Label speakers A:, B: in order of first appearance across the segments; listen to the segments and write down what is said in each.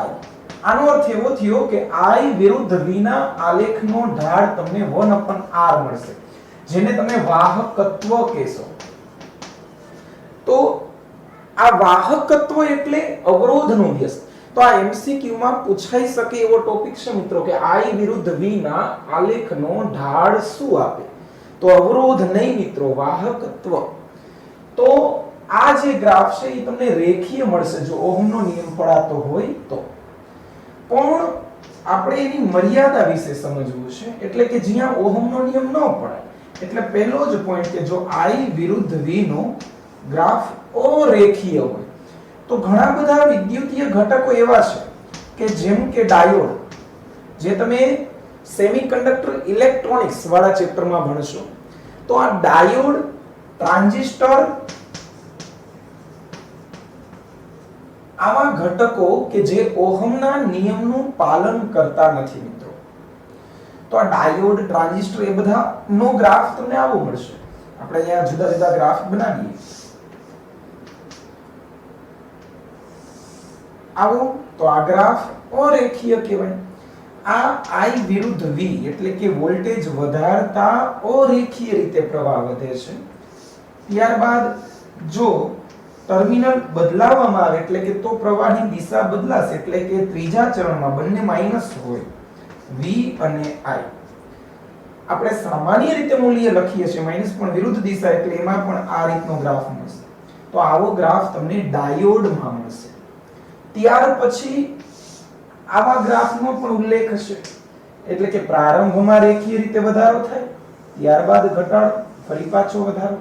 A: I આનો અર્થ એવો થયો કે I વિરુદ્ધ V ના આલેખનો ઢાળ તમને 1/r મળશે, જેને તમે વાહકત્વ કહેશો. તો આ વાહકત્વ એટલે અવરોધનો વ્યસ્ત. તો આ એમસીક્યુ માં પૂછાઈ શકે એવો ટોપિક છે મિત્રો કે I વિરુદ્ધ V ના આલેખનો ઢાળ શું આપે? તો અવરોધ નહીં મિત્રો, વાહકત્વ. તો આ જે ગ્રાફ છે એ તમને રેખીય મળશે જો ઓહમનો નિયમ પડાતો હોય તો. પણ આપણે એની મર્યાદા વિશે સમજવું છે, એટલે કે જ્યાં ઓહમનો નિયમ ન પડાય. એટલે પહેલો જ પોઈન્ટ કે જો I વિરુદ્ધ V નો ગ્રાફ અરેખીય હોય તો ઘણા બધા વિદ્યુતીય ઘટકો એવા છે કે જેમ કે ડાયોડ, જે તમે સેમિકન્ડક્ટર ઇલેક્ટ્રોનિક્સ વાળા ચેપ્ટરમાં ભણશો. તો આ ડાયોડ, ટ્રાન્ઝિસ્ટર, આવા ઘટકો કે જે ઓહમના નિયમનું પાલન કરતા નથી મિત્રો. તો આ ડાયોડ, ટ્રાન્ઝિસ્ટર એ બધાનો ગ્રાફ તમને આવો મળશે. આપણે અહીંયા જુદા જુદા ગ્રાફ બનાવીએ. આવો તો આ ગ્રાફ અરેખીય કહેવાય. આ I વિરુદ્ધ V એટલે કે વોલ્ટેજ વધારતા અરેખીય રીતે પ્રવાહ વધે છે. ત્યારબાદ જો ટર્મિનલ બદલાવવામાં આવે એટલે કે તો પ્રવાહની દિશા બદલાશે, એટલે કે ત્રીજા ચરણમાં બંને માઈનસ હોય, V અને I. આપણે સામાન્ય રીતે મૂલ્ય લખીએ છીએ માઈનસ, પણ વિરુદ્ધ દિશા એટલે એમાં પણ આ રીતનો ગ્રાફ મળશે. તો આવો ગ્રાફ તમને ડાયોડમાં મળશે. ત્યાર પછી આવા ગ્રાફનો પણ ઉલ્લેખ હશે, એટલે કે પ્રારંભમાં રેખીય રીતે વધારો થાય, ત્યારબાદ ઘટાડો, ફરી પાછો વધારો.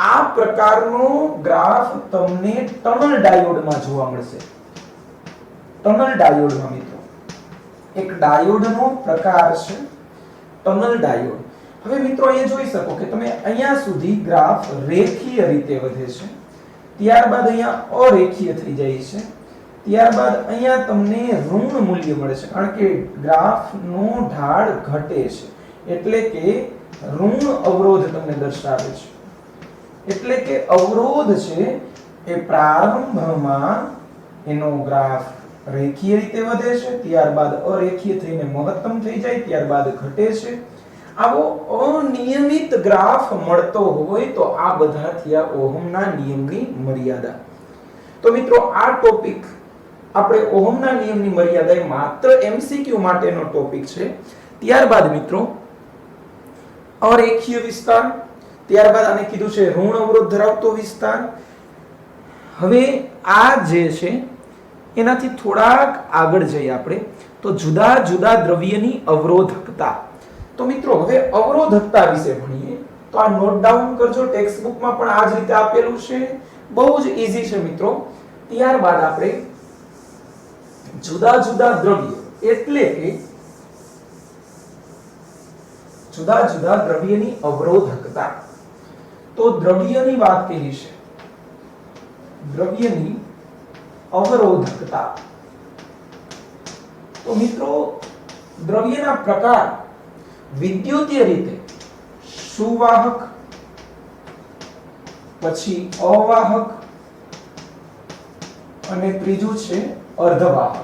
A: આ પ્રકારનો ગ્રાફ તમને ટનલ ડાયોડમાં જોવા મળશે. ટનલ ડાયોડમાં મિત્રો એક ડાયોડનો પ્રકાર છે ટનલ ડાયોડ. હવે મિત્રો અહીંયા જોઈ શકો કે તમે અહીંયા સુધી ગ્રાફ રેખીય રીતે વધે છે, ત્યારબાદ અહીંયા અરેખીય થઈ જાય છે, ત્યારબાદ અહીંયા તમને ઋણ મૂલ્ય મળે છે, કારણ કે ગ્રાફનો ઢાળ ઘટે છે, એટલે કે ઋણ અવરોધ તમને દર્શાવે છે. એટલે કે અવરોધ છે એ પ્રારંભમાં એનો ગ્રાફ રેખીય રીતે વધે છે, ત્યારબાદ અરેખીય થઈને મહત્તમ થઈ જાય, ત્યારબાદ ઘટે છે. આવો અનિયમિત ગ્રાફ મળતો હોય તો આ બધા થયા ઓહમના નિયમની મર્યાદા. તો મિત્રો આ ટોપિક આપણે ઓહમના નિયમની મર્યાદા એ માત્ર એમસીક્યુ માટેનો ટોપિક છે. ત્યારબાદ મિત્રો અરેખીય વિસ્તાર, ત્યારબાદ આને કીધું છે ઋણ અવરોધ ધરાવતો વિસ્તાર. હવે આ જે છે એનાથી થોડાક આગળ જઈએ આપણે તો જુદા જુદા દ્રવ્યની અવરોધકતા. તો મિત્રો હવે અવરોધકતા વિશે ભણીએ. તો આ નોટ ડાઉન કરજો, ટેક્સ્ટ બુકમાં પણ આ જ રીતે આપેલું છે, બહુ જ ઈઝી છે મિત્રો. ત્યારબાદ આપણે જુદા જુદા દ્રવ્ય એટલે કે જુદા જુદા દ્રવ્યની અવરોધકતા. તો દ્રવ્યની વાત કરી છે, દ્રવ્યની અવરોધકતા. તો મિત્રો દ્રવ્યના પ્રકાર વિદ્યુતીય રીતે સુવાહક, પછી અવાહક અને ત્રીજું છે અર્ધવાહક.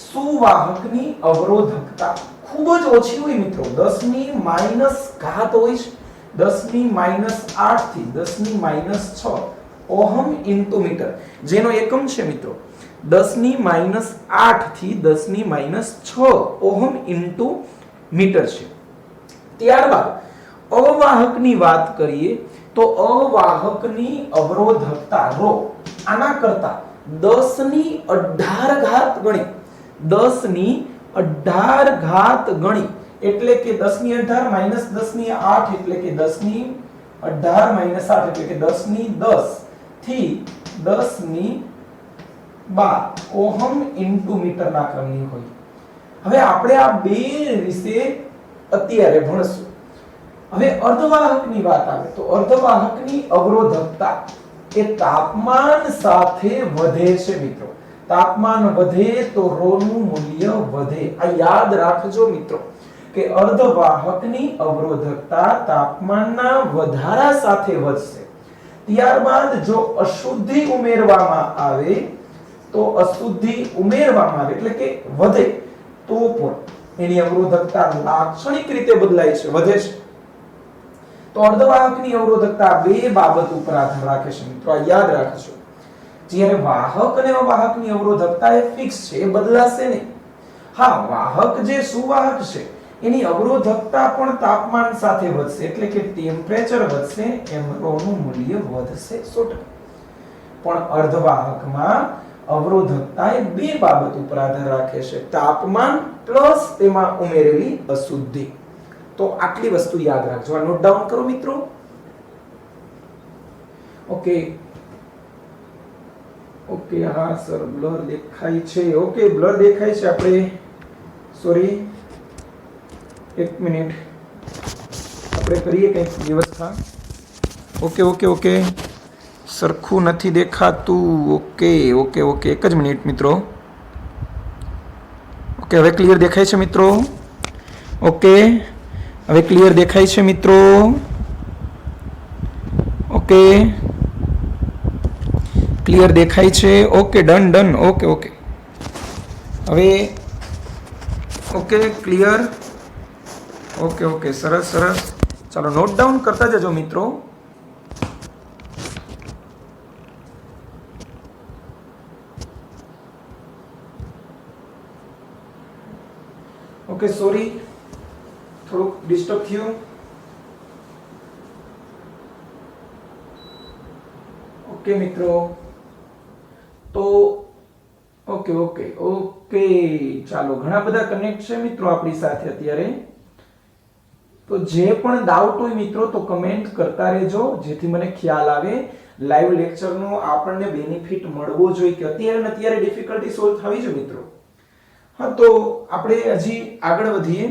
A: સુવાહકની અવરોધકતા ખૂબ જ ઓછી હોય મિત્રો, 10 ની માઈનસ ઘાત હોય છે, 10 ની માઈનસ 8 થી 10 ની માઈનસ 6 ઓહમ ઇન્ટુ મીટર, જેનો એકમ છે મિત્રો 10 ની માઈનસ 8 થી 10 ની માઈનસ 6 ઓહમ ઇન્ટુ મીટર છે. ત્યારબાદ અવાહકની વાત કરીએ તો અવાહકની અવરોધકતા ρ આના કરતા 10 ની 18 ઘાત ગણી, 10 ની 18 ઘાત ગણી, એટલે કે 10 ની 18 માઈનસ 10 ની 8 એટલે કે 10 ની 18 માઈનસ 8 એટલે કે 10 ની 10 થી 10 ની 12 ઓહમ ઇન્ટુ મીટર ના ક્રમની હોય. હવે આપણે આ બે વિશે અત્યારે ભણશું. હવે અર્ધવાહકની વાત આવે તો અર્ધવાહકની અવરોધકતા એ તાપમાન સાથે વધે છે મિત્રો. તાપમાન વધે તો ρ નું મૂલ્ય વધે. આ યાદ રાખજો મિત્રો કે અર્ધવાહકની અવરોધકતા તાપમાનના વધારા સાથે વધશે. ત્યારબાદ જો અશુદ્ધિ ઉમેરવામાં આવે તો અશુદ્ધિ ઉમેરવામાં આવે એટલે કે વધે તો પણ એની અવરોધકતા લાક્ષણિક રીતે બદલાય છે, વધે છે. તો અર્ધવાહકની અવરોધકતા બે બાબત ઉપર આધાર રાખે છે મિત્રો, આ યાદ રાખજો. જ્યારે વાહક અને અવાહકની અવરોધકતા એ ફિક્સ છે, એ બદલાશે નહીં. હા, વાહક જે સુવાહક છે એની અવરોધકતા પણ તાપમાન સાથે વધશે એટલે કે ટેમ્પરેચર વધશે એમ ρ નું મૂલ્ય વધશે 100%. પણ અર્ધવાહકમાં અવરોધકતા એ બે બાબત ઉપર આધાર રાખે છે, તાપમાન પ્લસ તેમાં ઉમેરેલી અશુદ્ધિ. તો આટલી વસ્તુ યાદ રાખજો, આ નોટ ડાઉન કરો મિત્રો. ઓકે ઓકે, હા સર બ્લર દેખાય છે. ઓકે, બ્લર દેખાય છે. આપણે સોરી, એક મિનિટ, આપણે કરીએ કંઈક વ્યવસ્થા. ઓકે ઓકે ઓકે, સરખું નથી દેખાતું. ઓકે ઓકે ઓકે, એક જ મિનિટ મિત્રો. ઓકે, હવે ક્લિયર દેખાય છે મિત્રો? ઓકે, હવે ક્લિયર દેખાય છે મિત્રો? ઓકે, ક્લિયર દેખાય છે? Okay, done done. Okay okay, હવે ઓકે ક્લિયર. ઓકે ઓકે, સરસ સરસ. ચાલો નોટ ડાઉન કરતા જજો મિત્રો. ઓકે, સોરી, થોડુંક ડિસ્ટર્બ થયું. ઓકે મિત્રો, તો ઓકે ઓકે ઓકે, ચાલો, ઘણા બધા કનેક્ટ છે મિત્રો આપણી સાથે અત્યારે. તો જે પણ ડાઉટ હોય મિત્રો તો કમેન્ટ કરતા રહેજો, જેથી મને ખ્યાલ આવે લાઈવ લેક્ચરનો આપણને બેનિફિટ મળવો જોઈએ કે અત્યારે ને અત્યારે ડિફિકલ્ટી સોલ્વ થવી જોઈએ મિત્રો. હા, તો આપણે હજી આગળ વધીએ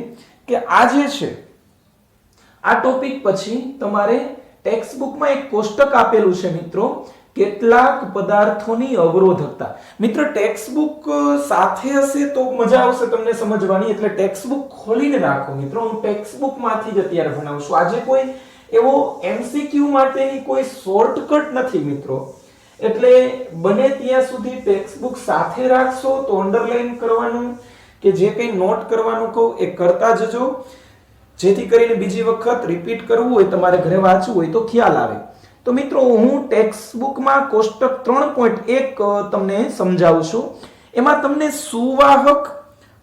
A: કે આ જે છે આ ટોપિક પછી તમારે ટેક્સ્ટ બુકમાં એક કોષ્ટક આપેલું છે મિત્રો, કેટલાક પદાર્થોની અવરોધકતા. મિત્રો ટેક્સ્ટ બુક સાથે હશે તો મજા આવશે તમને સમજવાની, એટલે ટેક્સ્ટ બુક ખોલીને રાખો મિત્રો. હું ટેક્સ્ટ બુક માંથી જ અત્યારે ભણાવું છું. આજે કોઈ એવો એમસીક્યુ માટેની કોઈ શોર્ટકટ નથી મિત્રો, એટલે બને ત્યાં સુધી ટેક્સ્ટ બુક સાથે રાખશો તો અંડરલાઈન કરવાનું કે જે કંઈ નોટ કરવાનું કહું એ કરતા જજો, જેથી કરીને બીજી વખત રિપીટ કરવું હોય, તમારે ઘરે વાંચવું હોય તો ખ્યાલ આવે. તો મિત્રો હું ટેક્સ્ટ બુકમાં કોષ્ટક 3.1 તમને સમજાવું છું. એમાં તમને સુવાહક,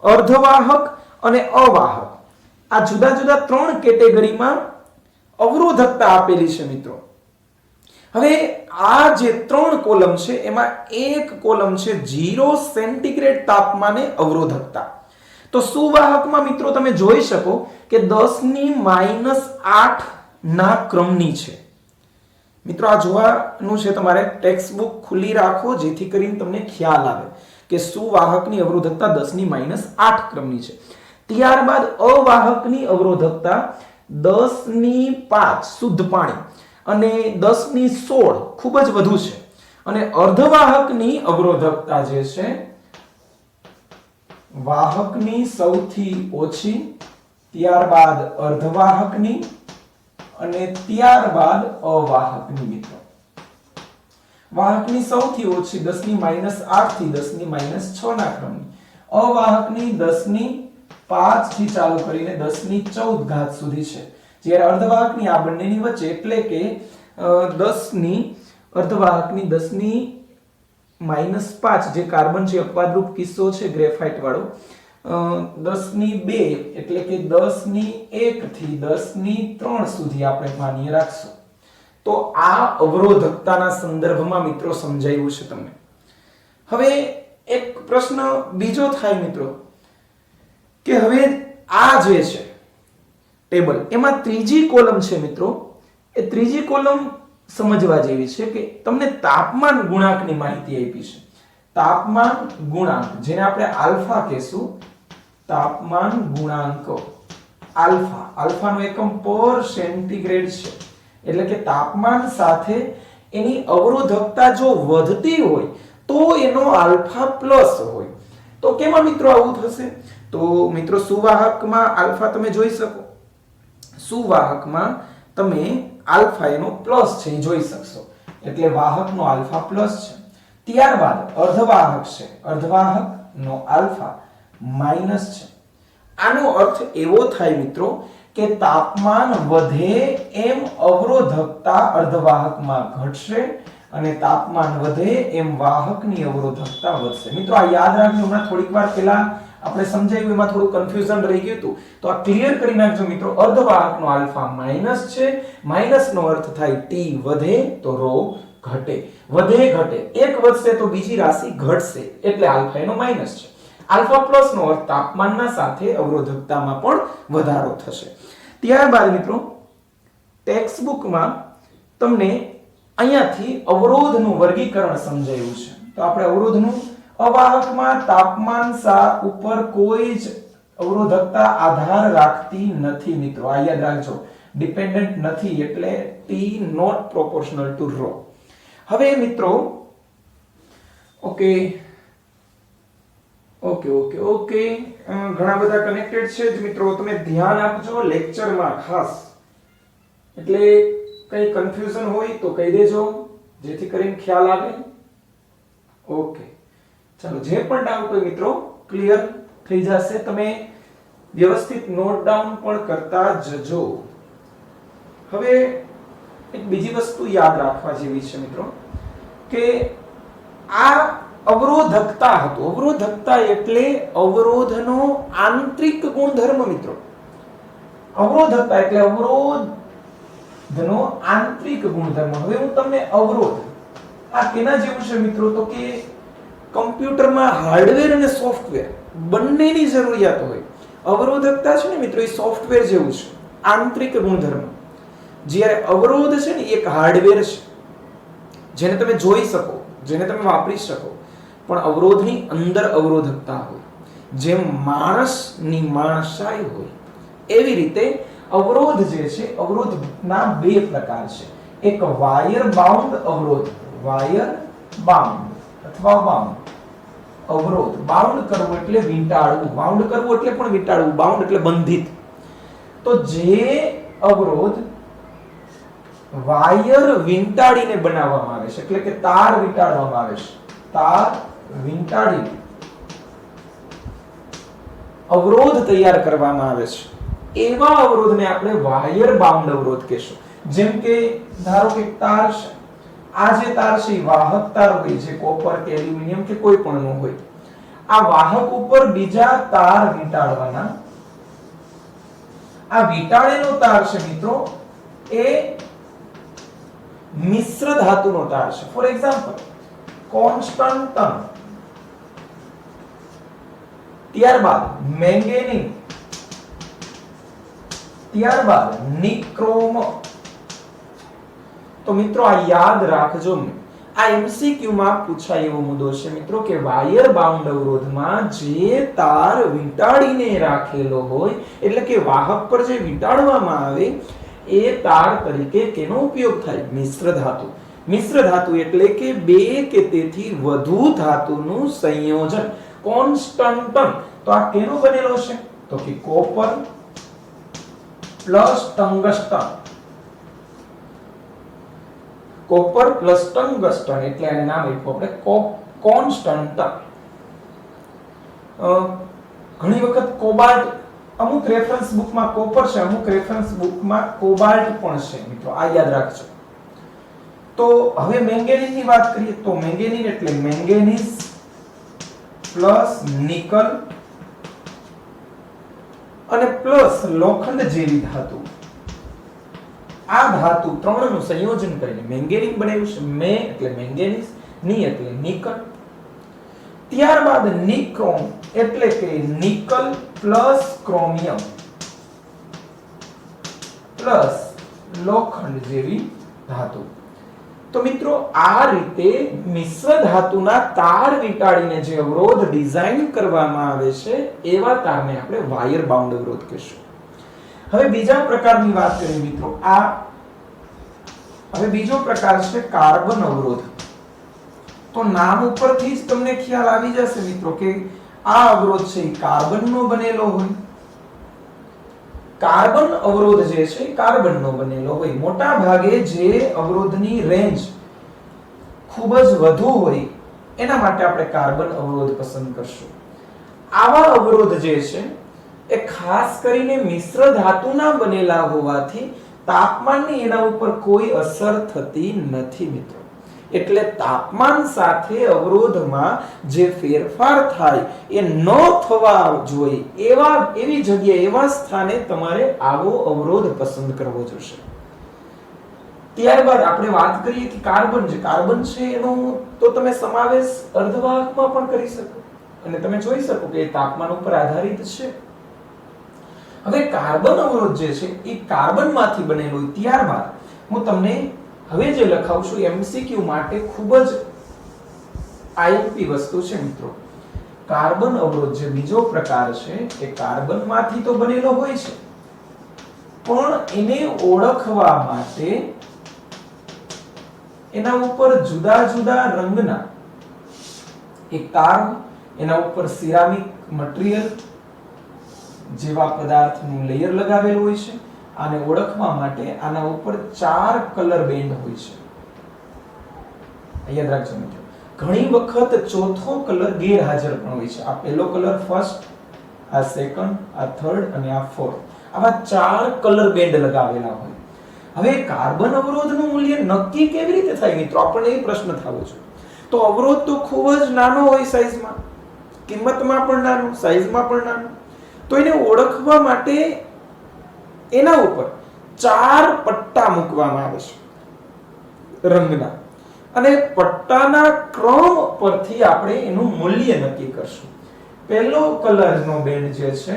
A: અર્ધવાહક અને અવાહક આ જુદા જુદા 3 કેટેગરીમાં અવરોધકતા આપેલી છે મિત્રો. હવે આ જે 3 કોલમ છે એમાં એક કોલમ છે 0 સેન્ટીગ્રેડ તાપમાને અવરોધકતા. તો સુવાહકમાં મિત્રો તમે જોઈ શકો કે 10⁻8 ના ક્રમની છે મિત્રો. આ જોવાનું છે તમારે, ટેક્સ્ટ બુક ખુલ્લી રાખો જેથી કરીને તમને ખ્યાલ આવે કે સુવાહકની અવરોધકતા 10⁻8 ક્રમની છે. ત્યારબાદ અવાહકની અવરોધકતા 10⁵ શુદ્ધ પાણી અને 10⁻16 ખૂબ જ વધુ છે. અને અર્ધવાહકની અવરોધકતા જે છે વાહકની સૌથી ઓછી, ત્યારબાદ અર્ધવાહકની અને ત્યારબાદ અવાહકની મિત્રો. વાહકની સૌથી ઓછી 10⁻8 થી 10⁻6 ના ક્રમની, અવાહકની 10⁵ થી ચાલુ કરીને 10⁻14 ઘાત સુધી છે. જ્યારે અર્ધવાહકની આ બંનેની વચ્ચે એટલે કે 10 અર્ધવાહકની 10⁻5 જે કાર્બન છે અપવાદરૂપ કિસ્સો છે ગ્રેફાઇટ વાળો, 10⁻2 એટલે કે 10⁻1 થી 10⁻3 સુધી આપણે માન્ય રાખશું. તો આ અવરોધકતાના સંદર્ભમાં મિત્રો સમજાયું છે તમને. હવે એક પ્રશ્ન બીજો થાય મિત્રો કે હવે આ જે છે ટેબલ, એમાં ત્રીજી કોલમ છે મિત્રો, એ ત્રીજી કોલમ સમજવા જેવી છે કે તમને તાપમાન ગુણાંકની માહિતી આપી છે. તાપમાન ગુણાંક જેને આપણે આલ્ફા કહેશું, તાપમાન ગુણાંક આલ્ફા, આલ્ફાનો એકમ પર સેન્ટીગ્રેડ છે. એટલે કે તાપમાન સાથે એની અવરોધકતા જો વધતી હોય તો એનો આલ્ફા પ્લસ હોય. તો કેમાં મિત્રો આવું થશે? તો મિત્રો સુવાહકમાં આલ્ફા તમે જોઈ શકો, સુવાહકમાં તમે આલ્ફા એનો પ્લસ છે એ જોઈ શકશો, એટલે વાહકનો આલ્ફા પ્લસ છે. ત્યારબાદ અર્ધવાહક છે, અર્ધવાહકનો આલ્ફા માઈનસ છે. આનો અર્થ એવો થાય મિત્રો કે તાપમાન વધે એમ અવરોધકતા અર્ધવાહકમાં ઘટશે અને તાપમાન વધે એમ વાહકની અવરોધકતા વધશે. મિત્રો આ યાદ રાખજો, હમણાં થોડીક વાર પહેલા આપણે સમજાવ્યું એમાં થોડું કન્ફ્યુઝન રહી ગયું હતું, તો આ ક્લિયર કરી નાખજો મિત્રો. અર્ધવાહકનો આલ્ફા માઈનસ છે, માઈનસનો અર્થ થાય ટી વધે તો ρ ઘટે, વધે ઘટે, એક વધશે તો બીજી રાશિ ઘટશે, એટલે આલ્ફા એનો માઈનસ છે. આલ્ફા પ્લસ નો અર્થ તાપમાનના સાથે અવરોધકતામાં પણ વધારો થશે. ત્યારબાદ મિત્રો ટેક્સ્ટ બુકમાં તમને અહીંયાથી અવરોધનું વર્ગીકરણ સમજાયું છે. તો આપણે અવરોધનું અવાહકમાં તાપમાન ઉપર કોઈ જ અવરોધકતા આધાર રાખતી નથી મિત્રો, આ યાદ રાખજો, ડિપેન્ડન્ટ નથી, એટલે T નોટ પ્રોપોર્શનલ ટુ ρ. હવે મિત્રો ઓકે ઓકે ઓકે ઓકે ઘણા બધા કનેક્ટેડ છે જ મિત્રો, તમે ધ્યાન આપજો લેક્ચરમાં ખાસ, એટલે કઈ કન્ફ્યુઝન હોય તો કહી દેજો જેથી કરીને ખ્યાલ આવે. ઓકે ચાલો, જે પણ ડાઉટ હોય મિત્રો ક્લિયર થઈ જશે. તમે વ્યવસ્થિત નોટ ડાઉન પણ કરતા જજો. હવે એક બીજી વસ્તુ યાદ રાખવા જેવી છે મિત્રો કે આ અવરોધકતા હતું. અવરોધકતા એટલે અવરોધનો આંતરિક ગુણધર્મ મિત્રો. અવરોધકતા એટલે અવરોધનો આંતરિક ગુણધર્મ. હવે હું તમને અવરોધ આ કેના જેવું છે મિત્રો, તો કે કમ્પ્યુટરમાં હાર્ડવેર અને સોફ્ટવેર બંનેની જરૂરિયાત હોય. અવરોધકતા છે ને મિત્રો એ સોફ્ટવેર જેવું છે, આંતરિક ગુણધર્મ. જ્યારે અવરોધ છે ને એક હાર્ડવેર છે જેને તમે જોઈ શકો, જેને તમે વાપરી શકો, પણ અવરોધની અંદર અવરોધકતા હોય. જેમ માણસની માણસાઈ હોય એવી રીતે અવરોધ જે છે, અવરોધના બે પ્રકાર છે. એક વાયર બાઉન્ડ અવરોધ, વાયર બાઉન્ડ અથવા બાઉન્ડ અવરોધ. બાઉન્ડ કરવું એટલે વીંટાળવું, બાઉન્ડ કરવું એટલે પણ વીંટાળવું, બાઉન્ડ એટલે બંધિત. તો જે અવરોધ વાયર વીંટાળીને બનાવવામાં આવે છે, એટલે કે તાર વીંટાળવામાં આવે છે, તાર વીંટાળીને અવરોધ તૈયાર કરવામાં આવે છે, એવા અવરોધને આપણે વાયર બાઉન્ડ અવરોધ કહેશું. જેમ કે ધારો કે તાર છે, આ જે તાર છે એ વાહક તાર હોય, જે કોપર કે એલ્યુમિનિયમ કે કોઈ પણ નો હોય. આ વાહક ઉપર બીજા તાર વીંટાળવાના. આ વીંટાળેલો તાર છે મિત્રો એ મિશ્ર ધાતુનો તાર છે. ફોર એક્ઝામ્પલ કોન્સ્ટન્ટન, ત્યારબાદ મેંગેનીઝ, ત્યારબાદ નિક્રોમ. તો મિત્રો આ યાદ રાખજો, આ એમસીક્યુ માં પૂછાય એવો મુદ્દો છે મિત્રો કે વાયર બાઉન્ડ અવરોધમાં જે તાર વીંટાળીને રાખેલો હોય, એટલે કે વાહક પર જે વીંટાળવામાં આવે એ તાર તરીકે કેનો ઉપયોગ થાય? મિશ્ર ધાતુ. મિશ્ર ધાતુ એટલે કે બે કે તેથી વધુ ધાતુનું સંયોજન. કોન્સ્ટન્ટન, તો આ કેનો બનેલો છે? તો કે copper plus tungsten. Copper plus tungsten એટલે આને નામ આપ્યું આપણે કોન્સ્ટન્ટન. ઘણી વખત કોબાલ્ટ, અમુક રેફરન્સ બુકમાં કોપર છે, અમુક રેફરન્સ બુકમાં કોબાલ્ટ પણ છે મિત્રો, આ યાદ રાખજો. તો હવે મેંગેનીઝ ની વાત કરીએ તો મેંગેનીઝ એટલે મેંગેનીઝ પ્લસ નિકલ અને પ્લસ લોખંડ જેવી ધાતુ. આ ધાતુ ત્રણનું સંયોજન કરીને મેંગેનીઝ બનાવ્યું છે. મે એટલે મેંગેનીઝ, ની એટલે નિકલ, ત્યારબાદ નિક્રોમ એટલે કે નિકલ પ્લસ ક્રોમિયમ પ્લસ લોખંડ જેવી ધાતુ. તો મિત્રો આ રીતે મિશ્ર ધાતુના તાર વીંટાળીને જે અવરોધ ડિઝાઇન કરવામાં આવે છે એવા તારને આપણે વાયર બાઉન્ડ અવરોધ કહીશું. હવે બીજા પ્રકારની વાત કરીએ મિત્રો, હવે બીજો પ્રકાર છે કાર્બન અવરોધ. તો નામ ઉપરથી જ તમને ખ્યાલ આવી જશે મિત્રો કે આ અવરોધ છે એ કાર્બનનો બનેલો હોય. કાર્બન અવરોધ જે છે કાર્બનનો બનેલો હોય. મોટા ભાગે જે અવરોધની રેન્જ ખૂબ જ વધુ હોય એના માટે આપણે કાર્બન અવરોધ પસંદ કરશું. આવા અવરોધ જે છે એ ખાસ કરીને મિશ્ર ધાતુના બનેલા હોવાથી તાપમાનની એના ઉપર કોઈ અસર થતી નથી મિત્રો. એટલે તાપમાન સાથે અવરોધમાં જે ફેરફાર થાય એ ન થવા જોઈએ એવી જગ્યાએ એવા સ્થાને તમારે આવો અવરોધ પસંદ કરવો જોશે. ત્યારબાદ આપણે વાત કરીએ કે કાર્બન છે એનો તો તમે સમાવેશ અર્ધવાહકમાં પણ કરી શકો અને તમે જોઈ શકો કે તાપમાન ઉપર આધારિત છે. હવે કાર્બન અવરોધ જે છે એ કાર્બનમાંથી બનેલો હોય. ત્યારબાદ હું તમને હવે જે લખાવશું એમસીક્યુ માટે ખૂબ જ આઈએમપી વસ્તુ છે મિત્રો. કાર્બન અવરોધ જે બીજો પ્રકાર છે એ કાર્બનમાંથી તો બનેલો હોય છે પણ એને ઓળખવા માટે એના ઉપર જુદા જુદા રંગના એક તાર, એના ઉપર સિરામિક મટીરીયલ જેવા પદાર્થનું લેયર લગાવેલું હોય છે. આને ઓળખવા માટે આના ઉપર 4 કલર બેન્ડ હોય છે. યાદ રાખજો મિત્રો. ઘણી વખત ચોથો કલર ગેરહાજર પણ હોય છે. આ પહેલો કલર ફર્સ્ટ, આ સેકન્ડ, આ થર્ડ અને આ ફોર્થ. આવા 4 કલર બેન્ડ લગાવેલા હોય. હવે કાર્બન અવરોધનું મૂલ્ય નક્કી કેવી રીતે થાય મિત્રો? આપણને એ પ્રશ્ન થવો જોઈએ. તો અવરોધ તો ખૂબ જ નાનો હોય સાઈઝમાં, કિંમતમાં પણ નાનો, સાઈઝમાં પણ નાનો. તો એને ઓળખવા માટે એના ઉપર 4 પટ્ટા મૂકવામાં આવે છે રંગના અને પટ્ટાના ક્રમ પરથી આપણે એનું મૂલ્ય નક્કી કરશું. પહેલો કલરનો બેન્ડ જે છે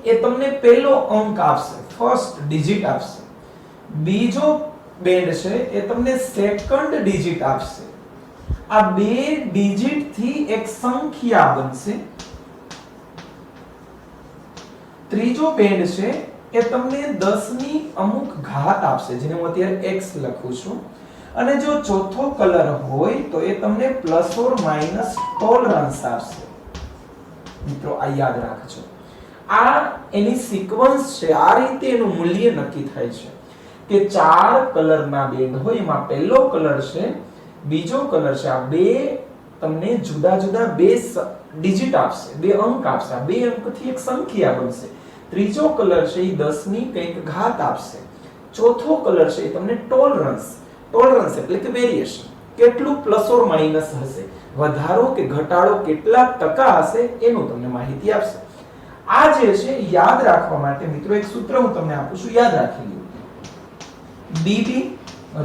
A: એ તમને પહેલો અંક આપશે, ફર્સ્ટ ડિજિટ આપશે. બીજો બેન્ડ છે એ તમને સેકન્ડ ડિજિટ આપશે. આ બે ડિજિટ થી એક સંખ્યા બનશે. ત્રીજો બેન્ડ છે એ તમને 10 ની અમુક ઘાત આપશે જેને હું અત્યારે x લખું છું. અને જો ચોથો કલર હોય તો એ તમને પ્લસ ઓર માઈનસ ટોલરન્સ આપશે. મિત્રો આ યાદ રાખજો. આ એની સિક્વન્સ છે. આ રીતે એનું મૂલ્ય નક્કી થાય છે કે 4 કલરના બેન્ડ હોય એમાં પહેલો કલર છે, બીજો કલર છે. આ બે તમને જુદા જુદા બે ડિજિટ આપશે, બે અંક આપશે. આ બે અંકથી એક સંખ્યા બનશે. ત્રીજો કલર છે એ 10 ની કંઈક ઘાત આપશે. ચોથો કલર છે એ તમને ટોલરન્સ એટલે કે વેરિએશન, કેટલું પ્લસ ઓર માઈનસ હશે, વધારો કે ઘટાડો કેટલા ટકા હશે એનું તમને માહિતી આપશે. આ જે છે યાદ રાખવા માટે મિત્રો એક સૂત્ર હું તમને આપું છું, યાદ રાખી લો. B B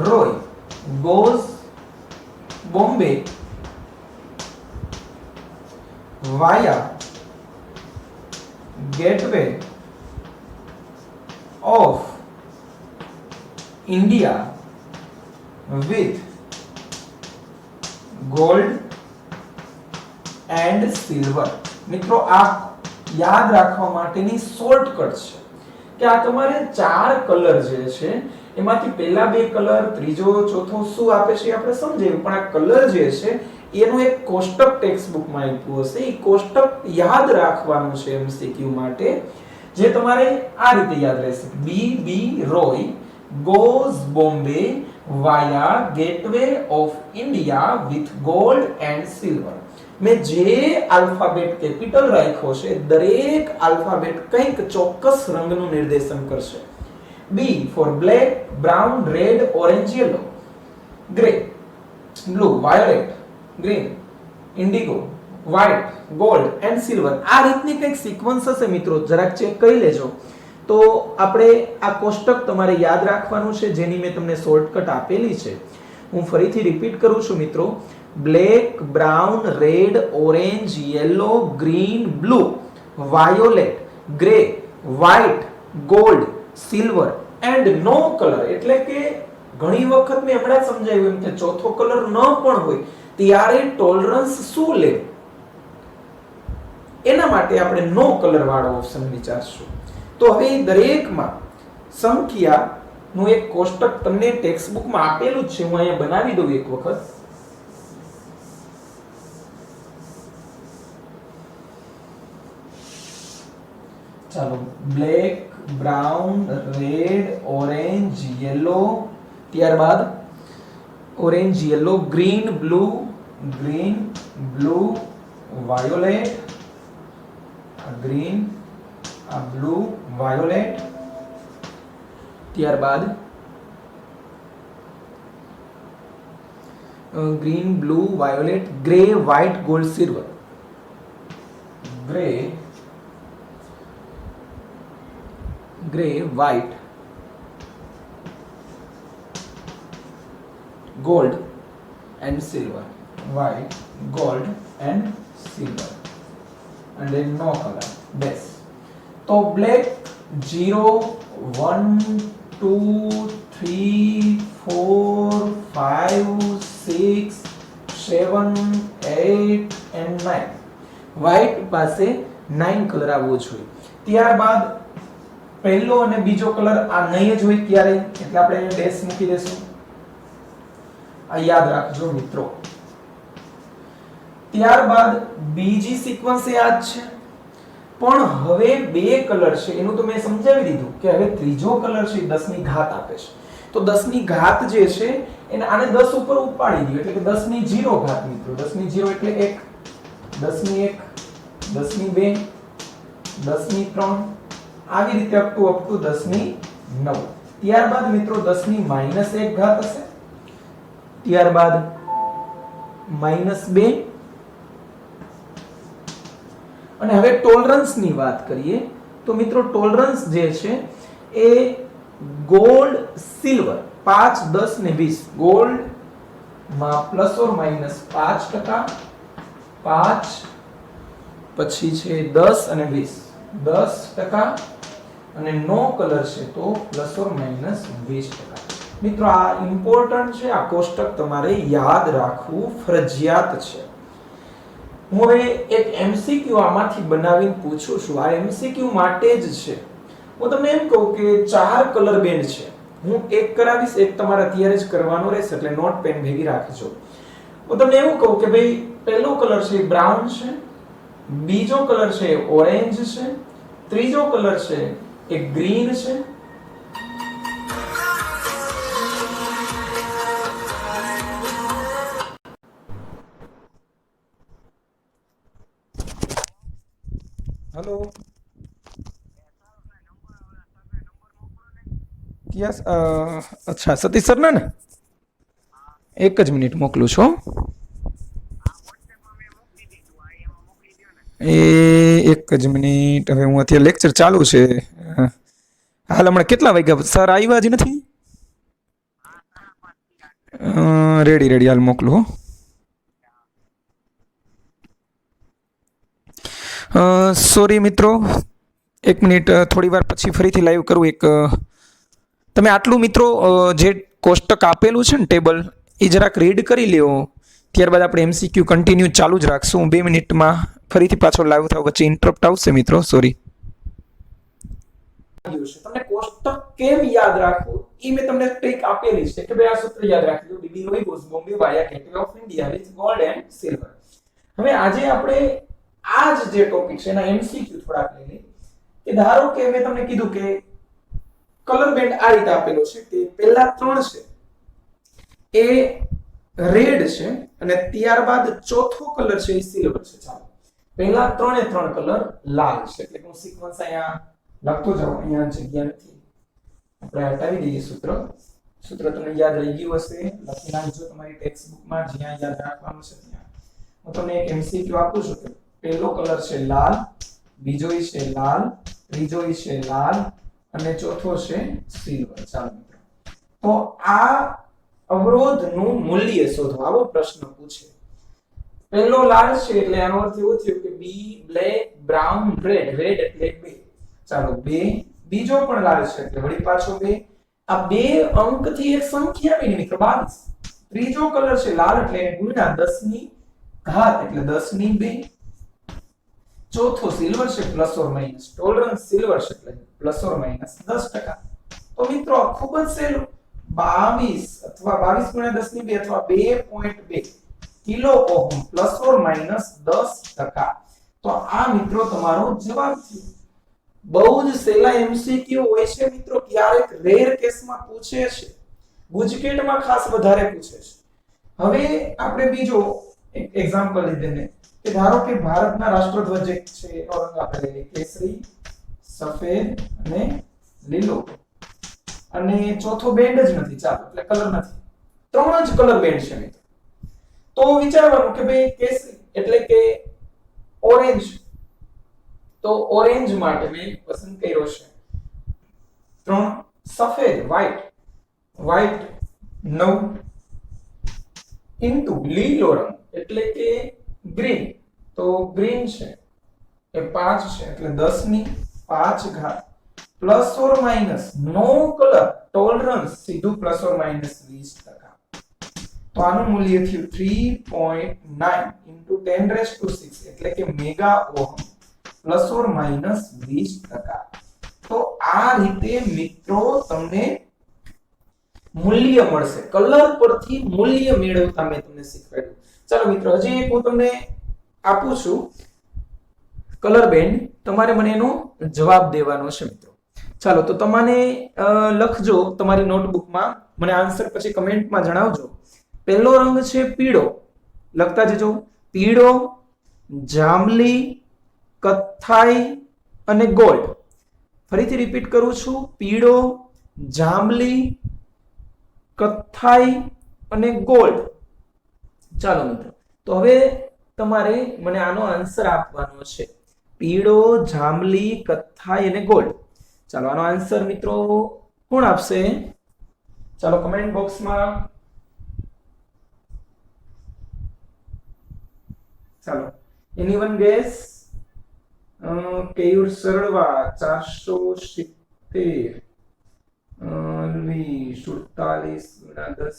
A: Roy goes Bombay via gateway of India with gold and silver. મિત્રો આ યાદ રાખવા માટેની શોર્ટકટ છે કે આ તમારે 4 કલર જે છે એમાંથી પહેલા બે કલર, ત્રીજો, ચોથો શું આપે છે આપણે સમજાવ્યું. પણ આ કલર જે છે એનું એક કોષ્ટક ટેક્સ્ટબુકમાં આપ્યું હશે. એ કોષ્ટક યાદ રાખવાનું છે એમસીક્યુ માટે, જે તમારે આ રીતે યાદ રહેશે. બી Roy goes Bombay via gateway of India with gold and silver. મેં જે આલ્ફાબેટ કેપિટલ રાખ્યો છે દરેક આલ્ફાબેટ કંઈક ચોક્કસ રંગનું નિર્દેશન કરશે. B for black, brown, red, orange, yellow, gray, blue, violet, green, indigo, white, gold and silver. આ રીતની કંઈક સિક્વન્સ હશે મિત્રો, જરાક ચેક કરી લેજો. તો આપણે આ કોષ્ટક તમારે યાદ રાખવાનું છે જેની મેં તમને શોર્ટકટ આપેલી છે. હું ફરીથી રિપીટ કરું છું મિત્રો. Black, brown, red, orange, yellow, green, blue, violet, grey, white, gold, silver and no colour. એટલે કે ઘણી વખત મેં હમણાં સમજાવ્યું એમ કે ચોથો કલર ન પણ હોય ત્યારે ટોલરન્સ શું લે એના માટે આપણે નો કલર વાળો ઓપ્શન વિચારશું. તો હવે દરેકમાં સંખ્યાનું એક કોષ્ટક તમને ટેક્સ્ટબુકમાં આપેલું જ છે. હું અહીંયા બનાવી દઉં એક વખત. ચાલો, black, brown, red, orange, yellow, ત્યારબાદ orange, yellow, green, blue, green, blue, violet, green, blue, violet, ત્યારબાદ green, blue, violet, grey, white, gold, silver. Grey, white, gold and silver. White, gold and silver. And then no color. Base. So black 0, 1, 2, 3, 4, 5, 6, 7, 8 and 9. White પાસે 9 colour આવવો જોઈએ. ત્યારબાદ પહેલો અને બીજો colour આ નહીં જ હોય ત્યારે એટલે આપણે ડેશ મૂકી દેશું. આ યાદ રાખજો મિત્રો. ત્યારબાદ બીજી સિક્વન્સ યાદ છે, પણ હવે બે કલર છે એનું તો મેં સમજાવી દીધું કે હવે ત્રીજો કલર છે 10 ની ઘાત આપે છે. તો 10 ની ઘાત જે છે એને આને 10 ઉપર ઉપાડી દો એટલે કે 10 ની 0 ઘાત મિત્રો. 10 ની 0 એટલે 1, 10 ની 1, 10 ની 2, 10 ની 3, આવી રીતે અપ ટુ 10 ની 9. ત્યારબાદ મિત્રો 10 ની -1 ઘાત હશે, ત્યારબાદ -2. અને હવે ટોલરન્સ ની વાત કરીએ તો મિત્રો ટોલરન્સ જે છે એ ગોલ્ડ, સિલ્વર 5, 10 ને 20. ગોલ્ડ માં ±5%, 5 પછી છે 10 અને 20, 10% અને નો કલર છે તો ±20%. મિત્રો આ ઇમ્પોર્ટન્ટ છે, આ કોષ્ટક તમારે યાદ રાખવું ફરજિયાત છે. હું હવે એક MCQ આમાંથી બનાવીને પૂછું છું. આ MCQ માટે જ છે. હું તમને એમ કહું કે 4 કલર બેન્ડ છે, હું એક કરાવીશ, એક તમારે અત્યારે જ કરવાનો રહેશે એટલે નોટ પેન ભેગી રાખજો. હું તમને એવું કહું કે ભાઈ પહેલો કલર છે બ્રાઉન છે, બીજો કલર છે ઓરેન્જ છે, ત્રીજો કલર છે એ ગ્રીન છે, हेलो यस अच्छा सतीश सर ने एक ज मिनिट मोकलू छो एक ज मिनिट हवे हूँ अत्यारे लेक्चर चालू छे हाल हमणे केटला वाग्या सर आव्या ज नथी रेडी रेडी हाल मोकलू सॉरी मित्रों एक मिनिट थोड़ी वार पछी फरीथी लाइव करूँ एक तमे आटलू मित्रों जे कोष्टक आपेलू छे ने टेबल ए जराक रीड करी ल्यो त्यारबाद आपणे एमसीक्यू कन्टिन्यू चालू ज राखशुं 2 मिनिट में फरीथी पाछो लाइव थाव वच्चे इंटरप्ट आवशे मित्रों सॉरी तमने कोष्टक केम याद राखवुं ई मैं तमने ट्रिक आपेली छे के भाई आ सूत्र याद राखજો बीबी रोई Bose Bombay via gateway of India with gold and silver હવે આજે આપણે आज जे टॉपिक છે એના MCQ થોડાક લઈ લે કે ધારો કે મેં તમને કીધું કે કલર બેન્ડ આ રીતે આપેલો છે કે પહેલા ત્રણ છે એ રેડ છે અને ત્યારબાદ ચોથો કલર છે એ સિલ્વર છે. ચાલો પહેલા ત્રણે ત્રણ કલર લાલ છે એટલે હું સિક્વન્સ અહીંયા લખતો જાઉં, અહીંયા જગ્યા નથી આપણે હટાવી દઈએ સૂત્ર તમને યાદ રહી ગયું હશે લખી નાખજો તમારી ટેક્સ્ટ બુકમાં જ્યાં યાદ રાખવાનું છે ત્યાં. હું તમને એક MCQ આપું છું કે પહેલો કલર છે લાલ, બીજો છે લાલ, ત્રીજો છે લાલ અને ચોથો છે સિલ્વર. ચાલો મિત્રો તો આ અવરોધનું મૂલ્ય શોધો આવો પ્રશ્ન પૂછે. પહેલો લાલ છે એટલે આનો અર્થ એવો થયો કે બી બ્લેક બ્રાઉન રેડ, રેડ એટલે 2. ચાલો 2, બીજો પણ લાલ છે એટલે વળી પાછો 2. આ બે અંકથી એક સંખ્યા આવી મિત્રો 22. ત્રીજો કલર છે લાલ એટલે ગુણ્યા 10 ની ઘાત એટલે 10 ની 2. ચોથો સિલ્વર છે plus or minus, tolerance silver છે એટલે પ્લસ ઓર માઈનસ 10%. તો મિત્રો ખૂબ જ સહેલું 22 અથવા 22 ગુણ્યા 10 ની 2 અથવા 2.2 kilo ohm plus or minus 10%. તો આ મિત્રો તમારો જવાબ છે. બહુ જ સહેલા MCQ હોય છે મિત્રો, ક્યારેક રેર કેસમાં પૂછે છે, ગુજકેટમાં ખાસ વધારે પૂછે છે. હવે આપણે બીજો એક એક્ઝામ્પલ લીધેને કે ધારો કે ભારતના રાષ્ટ્રધ્વજ એક છે એનો રંગ આપણે લઈએ કેસરી, સફેદ અને લીલો, અને ચોથો બેન્ડ જ નથી, ચાલો એટલે કલર નથી, ત્રણ જ કલર બેન્ડ છે મિત્રો. તો વિચારવાનું કે ભાઈ કેસરી એટલે કે ઓરેન્જ, તો ઓરેન્જ માટે મેં પસંદ કર્યો છે 3. સફેદ વ્હાઈટ, વ્હાઈટ 9 ઇન્ટુ લીલો રંગ એટલે કે ગ્રીન, તો ગ્રીન છે એ 5 છે એટલે 10 ની 5 ઘાત પ્લસ ઓર માઇનસ નો કલર ટોલરન્સ સીધું પ્લસ ઓર માઇનસ 20%. તો આનું મૂલ્ય થયું 3.9 ઇન્ટુ 10⁶ એટલે કે mega ohm plus or minus 20%. તો આ રીતે મિત્રો તમને મૂલ્ય મળશે, કલર પરથી મૂલ્ય મેળવતા મેં તમને શીખવાડ્યું. ચાલો મિત્રો હજી એક હું તમને આપું છું કલર બેન્ડ, તમારે મને એનો જવાબ દેવાનો છે મિત્રો. ચાલો તો તમને લખજો તમારી નોટબુકમાં, મને આન્સર પછી કમેન્ટમાં જણાવજો. પહેલો રંગ છે પીળો, લખતા જજો. પીળો, જાંબલી, કથ્થાઈ અને ગોલ્ડ. ફરીથી રિપીટ કરું છું, પીળો, જાંબલી, કથ્થાઈ અને ગોલ્ડ. ચાલો મિત્રો તો હવે તમારે મને આનો આન્સર આપવાનો છે, પીળો, જાંબલી, કથ્થાઈ અને ગોલ્ડ. ચાલો આનો આન્સર મિત્રો કોણ આપશે? ચાલો કમેન્ટ બોક્સમાં. ચાલો એનીવન ગેસ? કેયુર સરળવા 470, અલ્વી 47 ગુણ્યા 10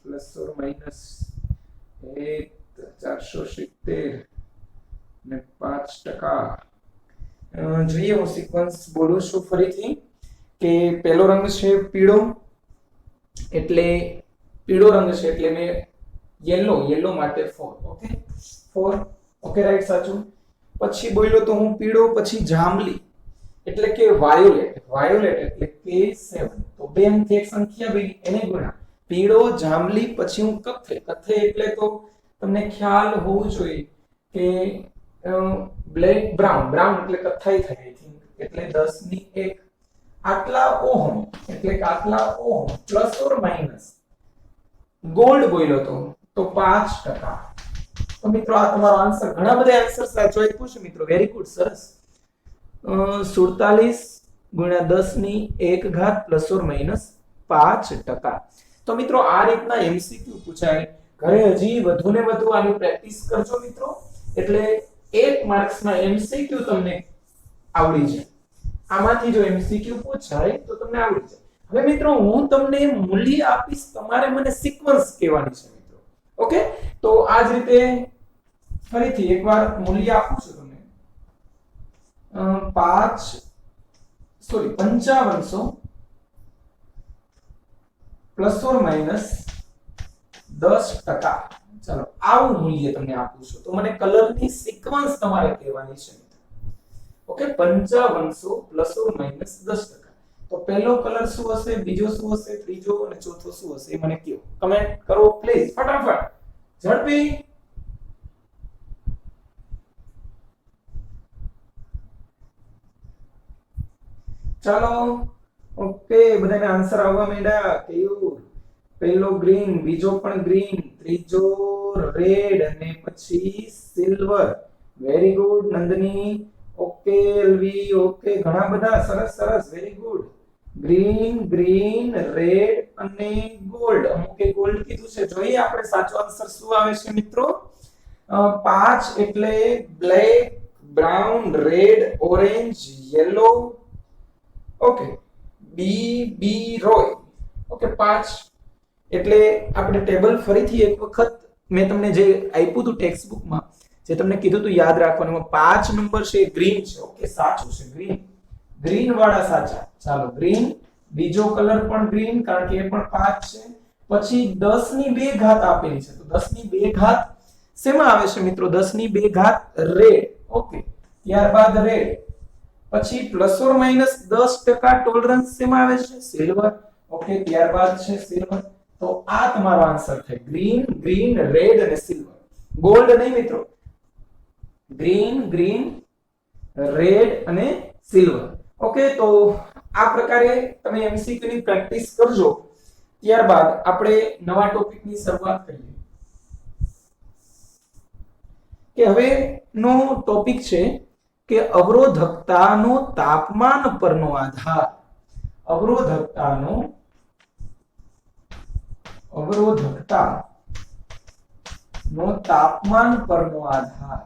A: પ્લસ ઓર માઇનસ 470 ને 5%. જોઈએ હું સિક્વન્સ બોલું છું ફરીથી કે પહેલો રંગ છે પીળો, એટલે પીળો રંગ છે એટલે મેં યેલો, યેલો માટે 4. ઓકે 4, ઓકે રાઈટ સાચું. પછી બોલ્યો તો હું પીળો, પછી જાંબલી એટલે કે વાયોલેટ, વાયોલેટ એટલે કે 7. તો બે અંકની એક સંખ્યા બની એને ગુણ્યા પીળો, જાંબલી, પછી હું કથ્થઈ, કથ્થઈ એટલે તો તમને ખ્યાલ હોવું જોઈએ કે બ્લેક બ્રાઉન, બ્રાઉન એટલે કથ્થઈ થાય આઈ થિંક, એટલે 10 ની 1 આટલા ઓહમ એટલે કે આટલા ohm plus or minus gold બોલ્યો તો 5%. તો મિત્રો આ તમારો આન્સર, ઘણા બધા આન્સર સાચો આપ્યું છે મિત્રો, વેરી ગુડ, સરસ. 47 ગુણ્યા 10 ની 1 ઘાત પ્લસ ઓર માઇનસ 5%. તો મિત્રો આ રીતના એમસીક્યુ પૂછાય. ઘરે હજી વધુ ને વધુ આની પ્રેક્ટિસ કરજો મિત્રો, એટલે 1 માર્ક્સના એમસીક્યુ તમને આવડી જાય. આમાંથી જો એમસીક્યુ પૂછાય તો તમને આવડી જાય. હવે મિત્રો હું તમને મૂલ્ય આપીશ, તમારે મને સિક્વન્સ કહેવાની છે મિત્રો. ઓકે, તો આ જ રીતે ફરીથી એકવાર મૂલ્ય આપું છું તમને. 5500 પ્લસ ઓર માઇનસ 10%. ચાલો આવું મૂલ્ય તમને આપું છું, તો મને કલરની સિક્વન્સ તમારે કહેવાની છે મિત્રો. Okay 5500 plus or minus 10%. તો પહેલો કલર શું હશે, બીજો શું હશે, ત્રીજો અને ચોથો શું હશે એ મને કહો. કમેન્ટ કરો પ્લીઝ ફટાફટ, ઝડપી. ચાલો ઓકે, બધાને આન્સર આવવા માંડ્યા. કયું? પહેલો ગ્રીન, બીજો પણ ગ્રીન, ત્રીજો રેડ અને પછી સિલ્વર. વેરી ગુડ નંદની. ઓકે એલવી, ઓકે ઘણા બધા, સરસ સરસ, very good. Green, green, red અને ગોલ્ડ. અમુકે ગોલ્ડ કીધું છે, જોઈએ આપણે સાચો આન્સર શું આવે છે મિત્રો. 5 એટલે black, brown, red, orange, yellow. Okay B Roy. Okay 5 એટલે આપણે ટેબલ ફરીથી એક વખત મેં તમને જે આપ્યું હતું ટેક્સ્ટ બુકમાં, જે તમને કીધું હતું યાદ રાખવાનું, 5 નંબર છે ગ્રીન છે. ઓકે સાચું છે, ગ્રીન, ગ્રીન વાળા સાચા. ચાલો ગ્રીન, બીજો કલર પણ ગ્રીન કારણ કે એ પણ 5 છે. પછી 10 ની 2 ઘાત આપેલી છે, તો 10 ની 2 ઘાત શેમાં આવે છે મિત્રો? 10 ની 2 ઘાત રેડ. ઓકે ત્યારબાદ રેડ, પછી પ્લસ ઓર માઇનસ 10% ટોલરન્સ શેમાં આવે છે? સિલ્વર. ઓકે ત્યારબાદ છે સિલ્વર. તો આ તમારો આન્સર થાય ગ્રીન, ગ્રીન, રેડ અને સિલ્વર. ગોલ્ડ નહીં મિત્રો, ગ્રીન, રેડ અને સિલ્વર. ઓકે, તો આ પ્રકારે તમે એમસીક્યુ ની પ્રેક્ટિસ કરજો. ત્યારબાદ આપણે નવા ટોપિકની શરૂઆત કરીએ કે હવે નો ટોપિક છે કે અવરોધકતાનો તાપમાન પરનો આધાર. અવરોધકતા નો તાપમાન પરનો આધાર.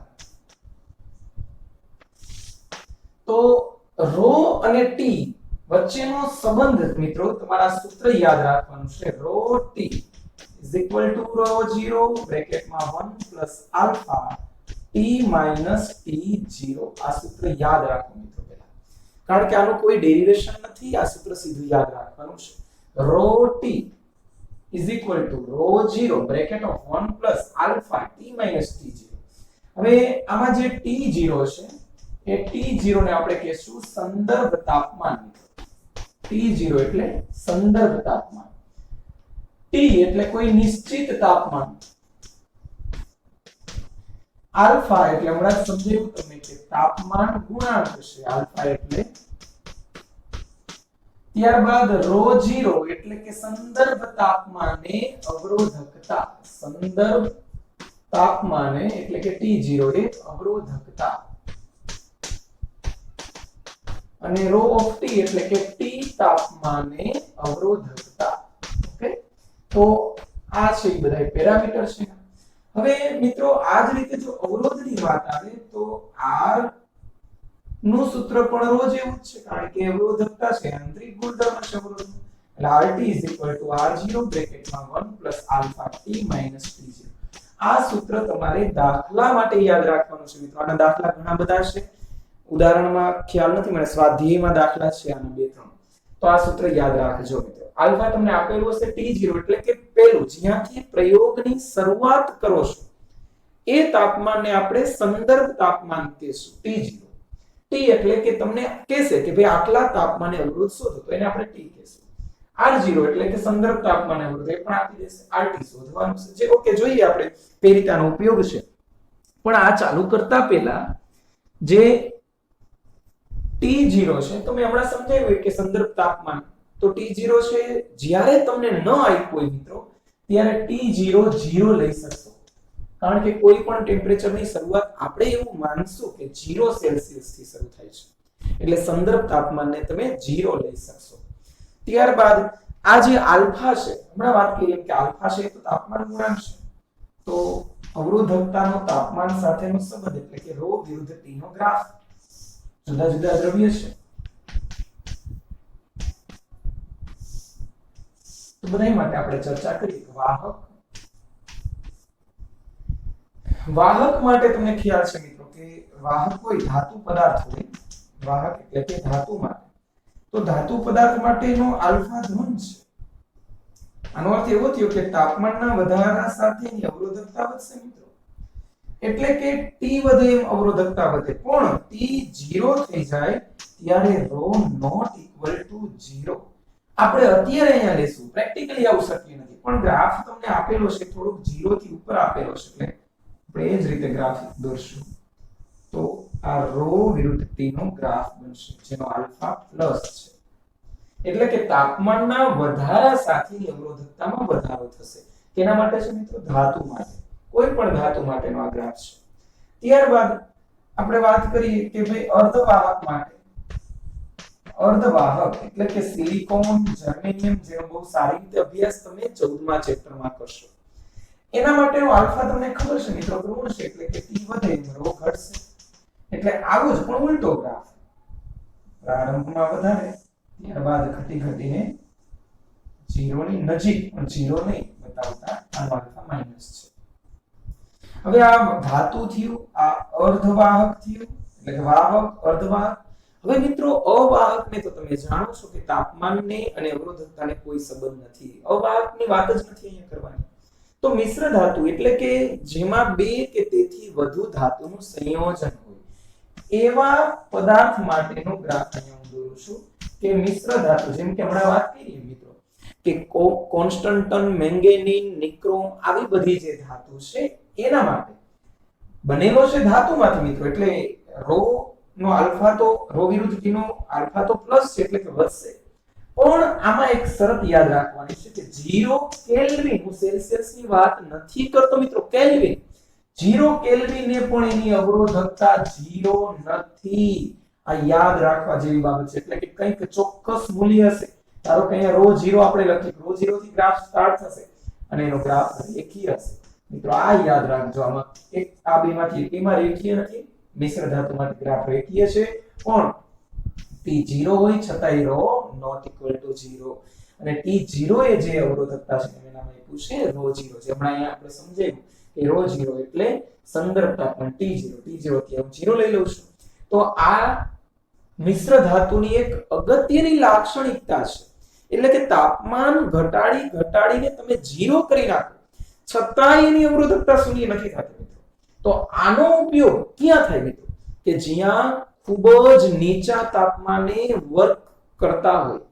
A: તો રો અને ટી વચ્ચેનો સંબંધ મિત્રો તમારા સૂત્ર યાદ રાખવાનું છે. Rho T is equal to rho 0 બ્રેકેટમાં 1 plus alpha T minus T 0. આ સૂત્ર યાદ રાખો મિત્રો પહેલા, કારણ કે આનું કોઈ ડેરિવેશન નથી. આ સૂત્ર સીધું યાદ રાખવાનું છે. Rho T is equal to rho 0 bracket of 1 plus alpha t minus t0. હવે આમાં જે t0 છે એ t0 ને આપણે કહેશું સંદર્ભ તાપમાન. t0 એટલે સંદર્ભ તાપમાન, t એટલે કોઈ નિશ્ચિત તાપમાન, આલ્ફા એટલે હમણાં સમજાવ્યું તમે કે તાપમાન ગુણાંક છે આલ્ફા એટલે. ત્યારબાદ રો 0 એટલે કે સંદર્ભ તાપમાને અવરોધકતા. સંદર્ભ તાપમાને એટલે કે T0 એ અવરોધકતા. અને રો ઓફ T એટલે કે T તાપમાને અવરોધકતા. ઓકે, તો આ છે એ બધા પેરામીટર છે. હવે મિત્રો આ જ રીતે જો અવરોધની વાત આવે તો R નું સૂત્ર પણ રો જેવું જ છે, કારણ કે અવરોધકતા છે આંતરિક ગુણધર્મ છે અવરોધ. એટલે RT R0 બ્રેકેટમાં 1 alpha t t0. આ સૂત્ર તમારે દાખલા માટે યાદ રાખવાનું છે મિત્રો. આના દાખલા ઘણા બધા છે, ઉદાહરણમાં ખ્યાલ નથી મને, સ્વાધ્યાયમાં દાખલા છે આના 2-3. તો આ સૂત્ર યાદ રાખજો મિત્રો. આલ્ફા તમને આપેલું હશે t0 એટલે કે પહેલું જ્યાંથી પ્રયોગની શરૂઆત કરો છો એ તાપમાનને આપણે સંદર્ભ તાપમાન કહીશું t0. T એટલે કે તમને કહેશે કે ભાઈ આટલા તાપમાને અવરોધ શોધો, તો એને આપણે T કહીશું. R0 એટલે કે સંદર્ભ તાપમાને અવરોધ, એ પણ આપી દેશે. RT શોધવાનું છે જે ઓકે જોઈએ આપણે કઈ રીતે આનો ઉપયોગ છે. પણ આ ચાલુ કરતા પહેલા જે T0 છે તો મેં હમણાં સમજાવ્યું કે સંદર્ભ તાપમાન, તો T0 છે જ્યારે તમને ન આપ્યું હોય મિત્રો ત્યારે T0 0 લઈ શકશો, કારણ કે કોઈ પણ ટેમ્પરેચરની શરૂઆત આપણે એવું માનશું કે 0 સેલ્સિયસ થી શરૂ થાય છે, એટલે સંદર્ભ તાપમાનને તમે 0 લઈ શકશો. ત્યારબાદ આ જે આલ્ફા છે, હમણાં વાત કરી કે આલ્ફા છે તો તાપમાન ગુણાંક છે, તો અવરોધકતાનો તાપમાન સાથેનો સંબંધ એટલે કે રો વિરુદ્ધ ટી નો ગ્રાફ. જુદા જુદા દ્રવ્ય છે તો બધા માટે આપણે ચર્ચા કરી. વાહક માટે તમને ખ્યાલ છે મિત્રો કે વાહક કોઈ ધાતુ પદાર્થ હોય, વાહક એટલે કે ધાતુ માટે, તો ધાતુ પદાર્થ માટેનો આલ્ફા ધન છે. આનો અર્થ એવો થયો કે તાપમાનના વધારા સાથેની અવરોધકતા વધશે મિત્રો, એટલે કે T વધે એમ અવરોધકતા વધે, પણ T 0 થઈ જાય ત્યારે ρ નોટ ઇક્વલ ટુ 0. આપણે અત્યારે અહીંયા લેશું, પ્રેક્ટિકલી આવું શક્ય નથી, પણ ગ્રાફ તમને આપેલો છે થોડુંક 0 થી ઉપર આપેલો છે, એટલે આપણે એ જ રીતે ગ્રાફ દોરશું. તો આ રો વિરુદ્ધ t નો ગ્રાફ બનશે જેનો આલ્ફા પ્લસ છે, એટલે કે તાપમાનના વધારા સાથેની અવરોધકતામાં વધારો થશે. કેના માટે છે મિત્રો? ધાતુ માટે, કોઈ પણ ધાતુ માટેનો આ ગ્રાફ છે. ત્યારબાદ આપણે વાત કરીએ કે ભાઈ અર્ધવાહક માટે, અર્ધવાહક એટલે કે સિલિકોન, જર્મેનિયમ જેનો બહુ સારી રીતે અભ્યાસ તમે 14મા ચેપ્ટરમાં કરશો. એના માટે આલ્ફા તમને ખબર છે મિત્રો ઋણ છે, એટલે કે t વધે એમ ρ ઘટશે. એટલે આવું જ પણ ઉલટો ગ્રાફ, પ્રારંભમાં વધારે ત્યારબાદ ઘટી ઘટીને 0 ની નજીક પણ 0 નહીં બતાવતા આનો આલ્ફા માઈનસ છે. હવે આ ધાતુ થયું, આ અર્ધવાહક થયું, એટલે કે વાહક, અર્ધવાહક. હવે મિત્રો અવાહકને તો તમે જાણો છો કે તાપમાનને અને અવરોધકતાને કોઈ સંબંધ નથી, અવાહકની વાત જ નથી અહીંયા કરવાની. તો મિશ્ર ધાતુ એટલે કે જેમાં બે કે તેથી વધુ ધાતુનું સંયોજન હોય એવા પદાર્થ માટેનો ગ્રાફ અહીંયા હું દોરું છું કે મિશ્ર ધાતુ, જેમ કે હમણાં વાત કરી મિત્રો કે કોન્સ્ટન્ટન, મેંગેનીન, નિક્રોમ આવી બધી જે ધાતુ છે એના માટે બનેલો છે ધાતુમાંથી મિત્રો, એટલે રો નો આલ્ફા તો રો વિરુદ્ધ ટી નો આલ્ફા તો પ્લસ છે એટલે કે વધશે. પણ આમાં એક શરત યાદ રાખવાની છે કે 0 કેલ્વિન, હું સેલ્સિયસ ની વાત નથી કરતો મિત્રો, કેલ્વિન 0 કેલ્વિન ને પણ એની અવરોધકતા 0 નથી. આ યાદ રાખવા જેવી બાબત છે. એટલે કે કંઈક ચોક્કસ મૂલ્ય હશે, ધારો કે અહીંયા રો 0 આપણે લખીએ, રો 0 થી ગ્રાફ સ્ટાર્ટ થશે અને એનો ગ્રાફ રેખીય હશે. મિત્રો આ યાદ રાખજો, આમાં એક આ બેમાંથી એકમાં રેખીય નથી, મિશ્ર ધાતુ માટે ગ્રાફ રેખીય છે, પણ T0 હોય છતાંય રો નોટ ઇક્વલ ટુ 0 અને T0 એ જે અવરોધકતા છે એનું નામ આપ્યું છે રો 0. જે હમણાં અહીંયા આપણે સમજાવ્યું કે રો 0 એટલે સંદર્ભ તાપમાન T0, T0 થી હું 0 લઈ લઉં છું. તો આ મિશ્ર ધાતુની એક અગત્યની લાક્ષણિકતા છે, એટલે કે તાપમાન ઘટાડીને તમે 0 કરી નાખો છતાંય એની અવરોધકતા શૂન્ય નથી થતી મિત્રો. તો આનો ઉપયોગ ક્યાં થાય મિત્રો? કે જ્યાં ખૂબ જ નીચા તાપમાને વર્ક કરતા હોય,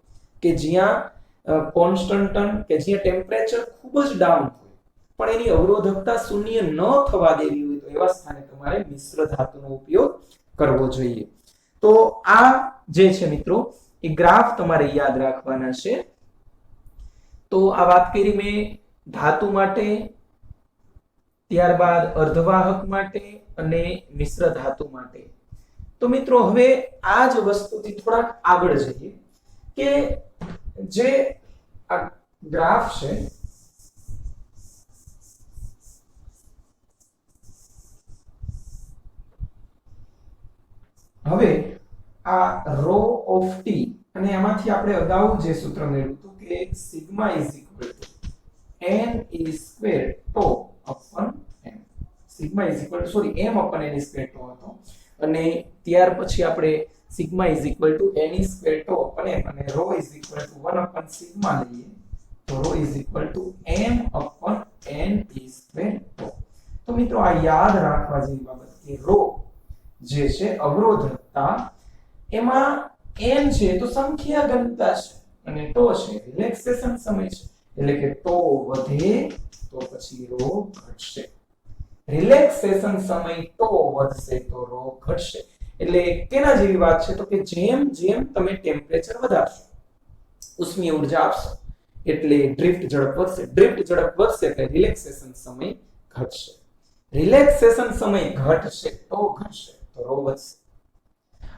A: કે જ્યાં કોન્સ્ટન્ટન કે જ્યાં ટેમ્પરેચર ખૂબ જ ડાઉન હોય પણ એની અવરોધકતા શૂન્ય ન થવા દેવી હોય, તો એવા સ્થાને તમારે મિશ્ર ધાતુનો ઉપયોગ કરવો જોઈએ. તો આ જે છે મિત્રો એ ગ્રાફ તમારે યાદ રાખવાના છે. તો આ વાત કરી મેં ધાતુ માટે, ત્યારબાદ અર્ધવાહક માટે અને મિશ્ર ધાતુ માટે. તો મિત્રો હવે આ જ વસ્તુથી થોડાક આગળ જઈએ કે જે આ ગ્રાફ છે હવે આ રો ઓફ ટી અને એમાંથી આપણે અગાઉ જે સૂત્ર મેળવ્યું હતું કે sigma is equal to n e square tau upon m. Sigma is equal to sorry m upon n square tau હતો અને ત્યાર પછી આપણે sigma is equal to n e square tau upon m અને rho is equal to 1 upon sigma લઈએ તો rho is equal to m upon n e square tau. તો મિત્રો આ યાદ રાખવા જેવી બાબત કે રો જે છે અવરોધકતા, એમાં n છે તો સંખ્યા ઘનતા છે અને ટો છે રિલેક્સેશન સમય છે, એટલે કે ટો વધે તો પછી રો ઘટશે. રિલેક્સેશન સમય ટો વધશે તો રો ઘટશે. એટલે કેના જેવી વાત છે? તો કે જેમ જેમ તમે ટેમ્પરેચર વધારશો, ઉષ્મીય ઊર્જા આપશો એટલે ડ્રિફ્ટ ઝડપ વધશે. ડ્રિફ્ટ ઝડપ વધશે એટલે રિલેક્સેશન સમય ઘટશે. રિલેક્સેશન સમય ઘટશે તો ઘટશે તો રો વધશે.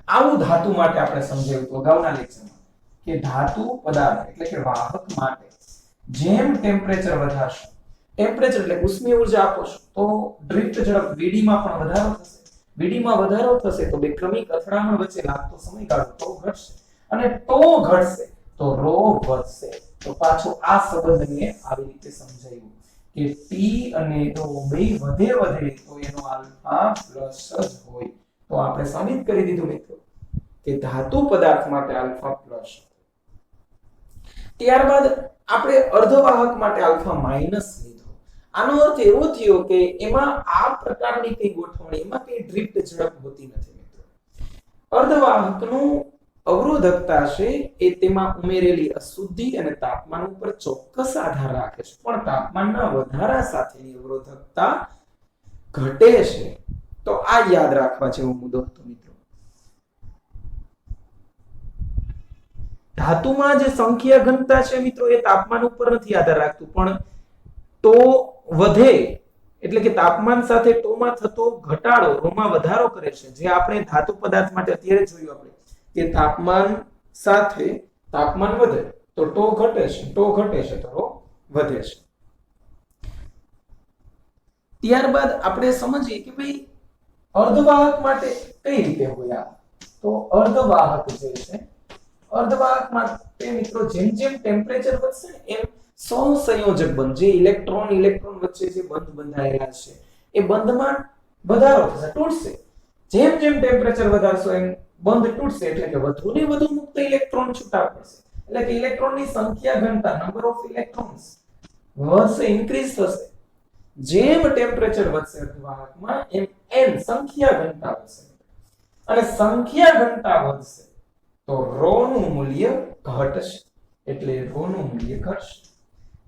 A: આવું ધાતુ માટે આપણે સમજાવ્યું હતું અગાઉના લેક્ચરમાં કે ધાતુ પદાર્થ એટલે કે વાહક માટે જેમ ટેમ્પરેચર વધારશો, ટેમ્પરેચર એટલે ઉષ્મીય ઊર્જા આપો છો તો ડ્રિફ્ટ ઝડપ Vd માં પણ વધારો થશે. Vd માં વધારો થશે તો બે ક્રમિક અથડામણ વચ્ચે લાગતો સમયગાળો તો ઘટશે અને તો ઘટશે તો રો વધશે. તો પાછો આ સંબંધને આવી રીતે સમજાવ્યું કે T અને રો બે વધે તો એનો આલ્ફા પ્લસ જ હોય. તો આપણે સાબિત કરી દીધું મિત્રો કે ધાતુ પદાર્થ માટે આલ્ફા પ્લસ. ત્યારબાદ આપણે અર્ધવાહક માટે આલ્ફા માઈનસ લીધો. આનો અર્થ એવો થયો કે એમાં આ પ્રકારની કઈ ગોઠવણી, એમાં કઈ ડ્રિફ્ટ ઝડપ હોતી નથી મિત્રો. અર્ધવાહકનું અવરોધકતા છે એ તેમાં ઉમેરેલી અશુદ્ધિ અને તાપમાન ઉપર ચોક્કસ આધાર રાખે છે, પણ તાપમાનના વધારા સાથેની અવરોધકતા ઘટે છે. તો આ યાદ રાખવા જેવો મુદ્દો હતો મિત્રો. ધાતુમાં જે સંખ્યા ઘનતા છે મિત્રો એ તાપમાન ઉપર નથી આધાર રાખતું, પણ ટો વધે એટલે કે તાપમાન સાથે ટોમાં થતો ઘટાડો રોમાં વધારો કરે છે. જે આપણે ધાતુ પદાર્થ માટે અત્યારે જોયું આપણે કે તાપમાન સાથે તાપમાન વધે તો ટો ઘટે છે, ટો ઘટે છે તો રો વધે છે. ત્યારબાદ આપણે સમજીએ કે ભાઈ અર્ધવાહક માટે કઈ રીતે હોય. તો અર્ધવાહક જે છે, અર્ધવાહક માટે મિત્રો જેમ જેમ ટેમ્પરેચર વધશે એમ સહસંયોજક બંધ, જે ઇલેક્ટ્રોન વચ્ચે જે બંધ બંધાયેલા છે એ બંધમાં વધારો થશે, તૂટશે. જેમ જેમ ટેમ્પરેચર વધારશો એમ બંધ તૂટશે એટલે કે વધુ ને વધુ મુક્ત ઇલેક્ટ્રોન છૂટા પડશે. એટલે કે ઇલેક્ટ્રોનની સંખ્યા ઘનતા, નંબર ઓફ ઇલેક્ટ્રોન્સ વધશે, ઇન્ક્રીઝ થશે. જેમ ટેમ્પરેચર વધશે અર્ધવાહકમાં એમ n સંખ્યા ઘનતા વધશે અને સંખ્યા ઘનતા વધશે તો રો નું મૂલ્ય ઘટશે, એટલે રો નું મૂલ્ય ઘટશે.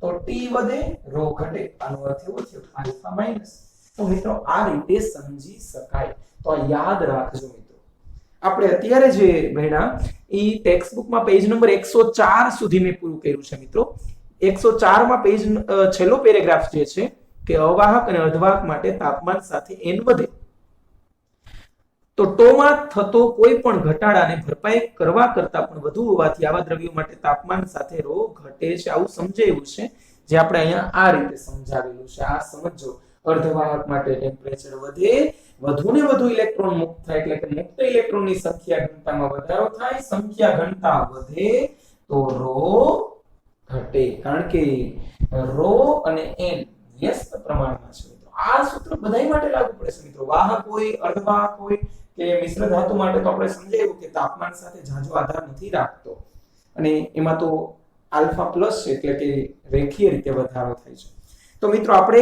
A: તો T વધે રો ઘટે. આનો અર્થ એવો થયો આલ્ફા માઈનસ. તો મિત્રો આ રીતે સમજી શકાય, તો આ યાદ રાખજો મિત્રો. આપણે અત્યારે જે ભણ્યા એ ટેક્સ્ટ બુકમાં પેજ નંબર 104 સુધી મેં પૂરું કર્યું છે મિત્રો. 104 માં પેજ છેલ્લો પેરેગ્રાફ જે છે કે અવાહક અને અર્ધવાહક માટે તાપમાન સાથે n વધે તો ટોમાં થતો કોઈ પણ ઘટાડાને ભરપાઈ કરવા કરતા પણ વધુ હોવાથી આવા દ્રવ્યો માટે તાપમાન સાથે ρ ઘટે છે, આવું સમજાયું છે, જે આપણે અહીંયા આ રીતે સમજાવેલું છે. આ સમજો, અર્ધવાહક માટે ટેમ્પરેચર વધે, વધુ ને વધુ ઇલેક્ટ્રોન મુક્ત થાય એટલે કે મુક્ત ઇલેક્ટ્રોનની સંખ્યા ઘનતામાં વધારો થાય, સંખ્યા ઘનતા વધે તો ρ ઘટે, કારણ કે ρ અને n વ્યસ્ત પ્રમાણમાં છે મિત્રો. આ સૂત્ર બધાય માટે લાગુ પડે છે મિત્રો, વાહક હોય, અર્ધવાહક હોય કે મિશ્ર ધાતુ માટે તો આપણે સમજાયું કે તાપમાન સાથે ઝાઝો આધાર નથી રાખતો અને એમાં તો આલ્ફા પ્લસ છે એટલે કે રેખીય રીતે વધારો થાય છે. તો મિત્રો આપણે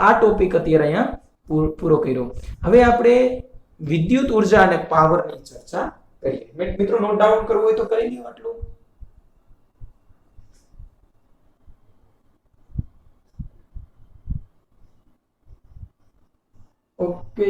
A: આ ટોપિક અત્યારે અહીંયા પૂરો કર્યો. હવે આપણે વિદ્યુત ઉર્જા અને પાવરની ચર્ચા કરીએ. મિત્રો નોટ ડાઉન કરવું હોય તો કરી લ્યો આટલું. ઓકે,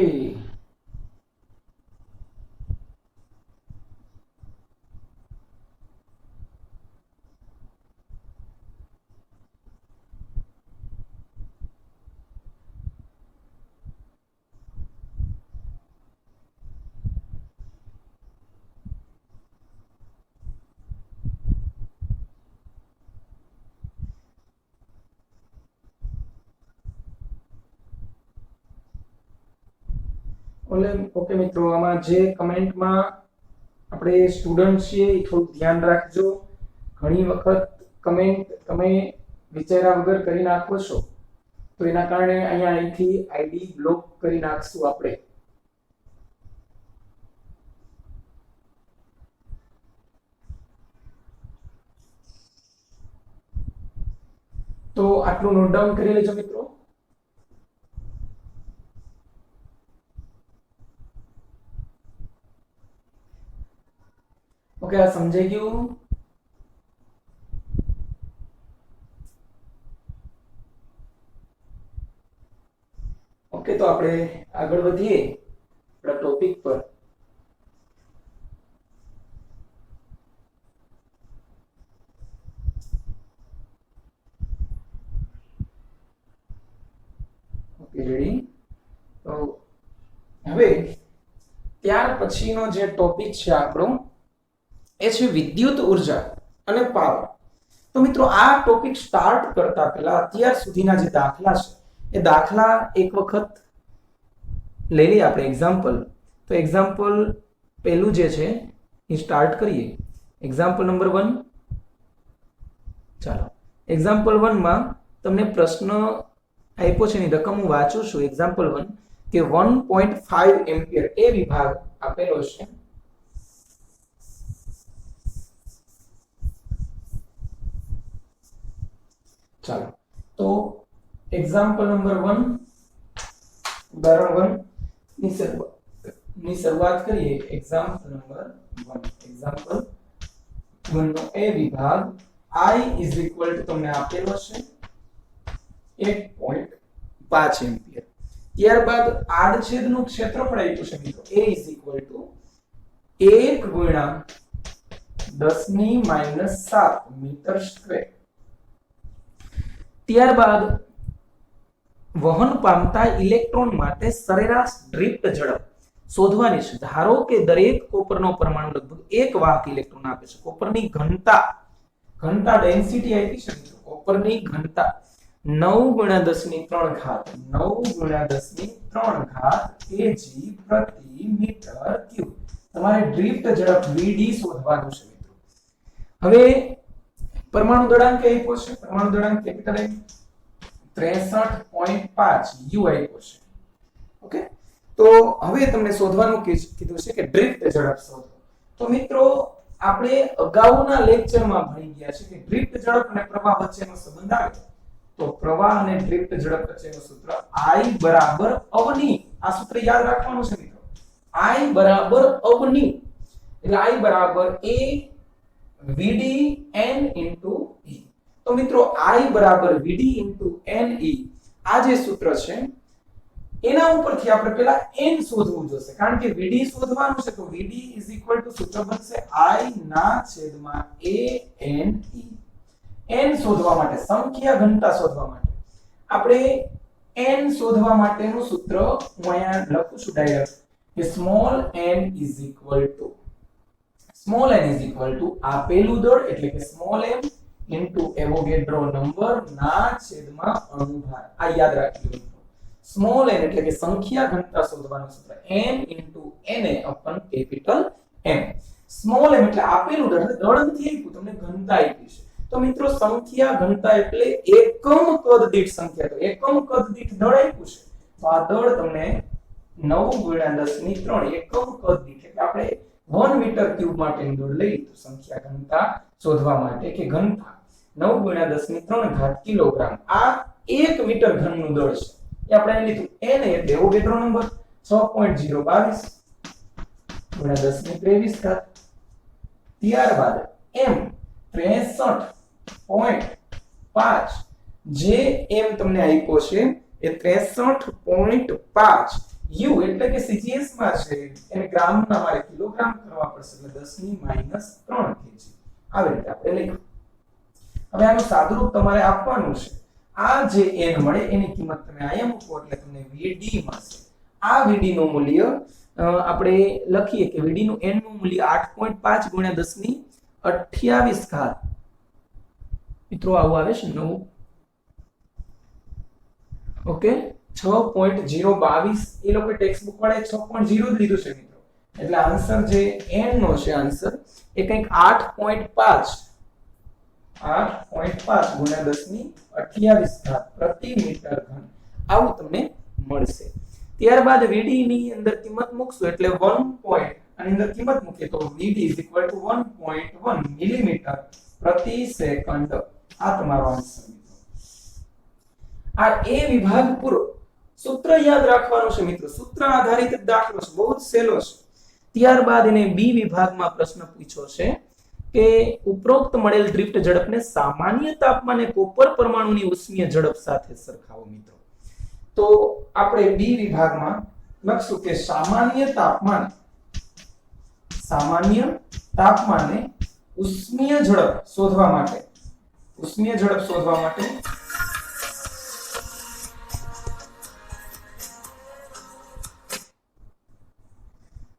A: ઓકે મિત્રો, આમાં જે કમેન્ટમાં આપણે સ્ટુડન્ટ છીએ એ થોડું ધ્યાન રાખજો. ઘણી વખત કમેન્ટ તમે વિચાર્યા વગર કરી નાખો છો, તો એના કારણે અહીંયા અહીંથી આઈડી બ્લોક કરી નાખશું આપણે. તો આટલું નોટ ડાઉન કરી લેજો મિત્રો. ઓકે, આ સમજાઈ ગયું? ઓકે, તો આપણે આગળ વધીએ આપણા ટોપિક પર. Okay, ready? તો હવે ત્યાર પછીનો જે ટોપિક છે આપણો એ છે વિદ્યુત ઉર્જા અને પાવર. તો મિત્રો આ ટોપિક સ્ટાર્ટ કરતા પહેલા અત્યાર સુધીના જે દાખલા છે એ દાખલા એક વખત લઈ લઈએ આપણે એક્ઝામ્પલ. તો એક્ઝામ્પલ પહેલું જે છે એ સ્ટાર્ટ કરીએ. Example number 1. ચાલો, એક્ઝામ્પલ 1 માં તમને પ્રશ્ન આપ્યો છે, એની રકમ હું વાંચું છું. એક્ઝામ્પલ 1 કે 1.5 એમ્પિયર એ વિભાગ આપેલો છે. ચાલો, તો એક્ઝામ્પલ નંબર 1 ઉદાહરણ 1 ની શરૂઆત કરીએ. Example number 1. એક્ઝામ્પલ 1 નો એ વિભાગ I તમને આપેલો છે 1.5 એમ્પિયર. ત્યારબાદ આડછેદનું ક્ષેત્રફળ આપ્યું છે મિત્રો. A 1 ગુણ્યા 10⁻⁷ મીટર સ્ક્વેર. ત્યારબાદ વહન પામતા ઇલેક્ટ્રોન માટે સરેરાશ ડ્રિફ્ટ ઝડપ શોધવાની છે. ધારો કે દરેક કોપરનો પરમાણુ લગભગ એક વાહક ઇલેક્ટ્રોન આપે છે. કોપરની ઘનતા ડેન્સિટી આપી છે મિત્રો. કોપરની ઘનતા 9 × 10⁻³ kg પ્રતિ મીટર ક્યુબ. તમારે ડ્રિફ્ટ ઝડપ Vd શોધવાનું છે મિત્રો. હવે પરમાણુ દળાંક આપ્યો છે. પરમાણુ દળાંક કેપિટલ M 63.5 U આપ્યો છે. ઓકે, તો હવે તમને શોધવાનું કીધું છે કે ડ્રિફ્ટ ઝડપ શોધો. તો મિત્રો આપણે અગાઉના લેક્ચરમાં ભણી ગયા છે કે ડ્રિફ્ટ ઝડપ અને પ્રવાહ વચ્ચેનો સંબંધ આવે તો પ્રવાહ અને ડ્રિફ્ટ ઝડપ વચ્ચેનું સૂત્ર I બરાબર અવની. આ સૂત્ર યાદ રાખવાનું છે મિત્રો. I બરાબર અવની એટલે I બરાબર A Vd n into E. તો મિત્રો I બરાબર Vd into Ne આ જે સૂત્ર છે એના ઉપરથી આપણે પેલા n શોધવું જોશે કારણ કે vd શોધવાનું છે તો vd સૂત્ર બનશે i ના છેદમાં a n e n શોધવા માટે સંખ્યા ઘનતા શોધવા માટે આપણે n શોધવા માટેનું સૂત્ર હું અહીંયા લખું છું ડાયરેક્ટ કે સ્મોલ n આપેલું દળ એટલે કે સ્મોલ m એવોગેડ્રો નંબર ના છેદમાં અણુભાર આ યાદ રાખજો સ્મોલ n એટલે કે સંખ્યા ઘનતા શોધવાનું સૂત્ર n na upon capital M small m એટલે આપેલું દળ દળ નથી આપ્યું તમને ઘનતા આપી છે તો મિત્રો સંખ્યા ઘનતા એટલે એકમ કદ દીઠ સંખ્યા તો એકમ કદ દીઠ દળ આપ્યું છે તો આ દળ તમને 9 × 10⁻³ એકમ કદ દીઠ એટલે આપણે 1 મીટર ક્યુબ માટેની દળ લઈ તો સંખ્યા ઘનતા શોધવા માટે કે ઘનતા 9 × 10⁻³ કિલોગ્રામ આ 1 મીટર ઘનનું દળ છે એ આપણે લીધું n એટલે એવોગેડ્રો નંબર 6.022 × 10⁻23 ત્યારબાદ m 63.5 જે m તમને આપ્યો છે એ 63.5 u એટલે કે સીજીએસ માં છે એને ગ્રામમાં મારે કિલોગ્રામ કરવા પડશે એટલે 10⁻³ kg આવી રીતે આપણે લખ્યું હવે આનું સાદુરૂપ તમારે આપવાનું છે આ જે n મળે એની કિંમત તમે અહીંયા મૂકો એટલે તમને vd મળશે આ vd નું મૂલ્ય આપણે લખીએ કે vd નું n નું મૂલ્ય 8.5 × 10⁻28 મિત્રો આવું આવે છે 9 ઓકે 6.022 એ લોકો ટેક્સ્ટ બુક વાળાએ 6.0 જ લીધું છે મિત્રો એટલે આન્સર જે n નો છે આન્સર એ કંઈક 8.5 × 10⁻28 પ્રતિ મીટર ઘન આવું તમને મળશે ત્યારબાદ vd ની અંદર કિંમત મૂકશો એટલે 1 પોઈન્ટ આની અંદર કિંમત મૂકીએ તો vd 1.1 મિલીમીટર પ્રતિ સેકન્ડ આ તમારો આન્સર મિત્રો આ એ વિભાગ પૂરો સૂત્ર યાદ રાખવાનું છે મિત્રો સૂત્ર આધારિત દાખલો છે બહુ જ સહેલો છે ત્યારબાદ એને બી વિભાગમાં પ્રશ્ન પૂછ્યો છે કે ઉપરોક્ત મળેલ ડ્રિફ્ટ ઝડપને સામાન્ય તાપમાને કોપર પરમાણુની ઉષ્મીય ઝડપ સાથે સરખાવો મિત્રો તો આપણે બી વિભાગમાં લખશું કે સામાન્ય તાપમાને ઉષ્મીય ઝડપ શોધવા માટે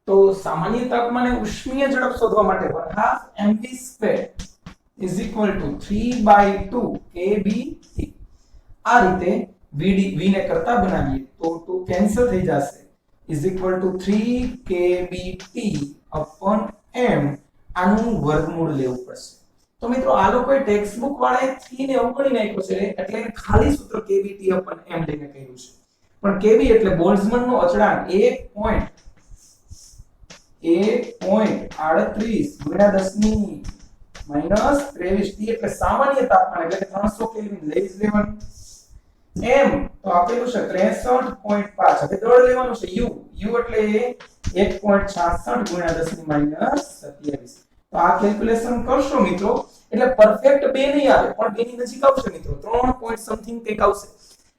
A: તો સામાન્ય તાપમાને ઉષ્મીય ઝડપ શોધવા માટે 1/2 mv² = 3/2 kBT આ રીતે v ને કરતા બનાવીએ તો 2 કેન્સલ થઈ જશે = 3 kBT upon m આનું વર્ગમૂળ લેવું પડશે તો મિત્રો આ લોકોએ ટેક્સ્ટ બુક વાળાએ 3 ને અવગણી નાખ્યો છે એટલે ખાલી સૂત્ર kBT upon m લઈને કહ્યું છે પણ kB એટલે બોલ્ટ્ઝમન નો અચળાંક 1.38 × 10⁻23 એટલે સામાન્ય તાપમાન એટલે 300 કેલ્વિન લઈ જ લેવાનું m તો આપેલું છે 63.5 હવે દળ લેવાનું છે u એટલે 1.66 × 10⁻27 તો આ કેલ્ક્યુલેશન કરશો મિત્રો એટલે પરફેક્ટ 2 નહીં આવે પણ 2 ની નજીક આવશે મિત્રો 3 પોઈન્ટ સમથિંગ કંઈક આવશે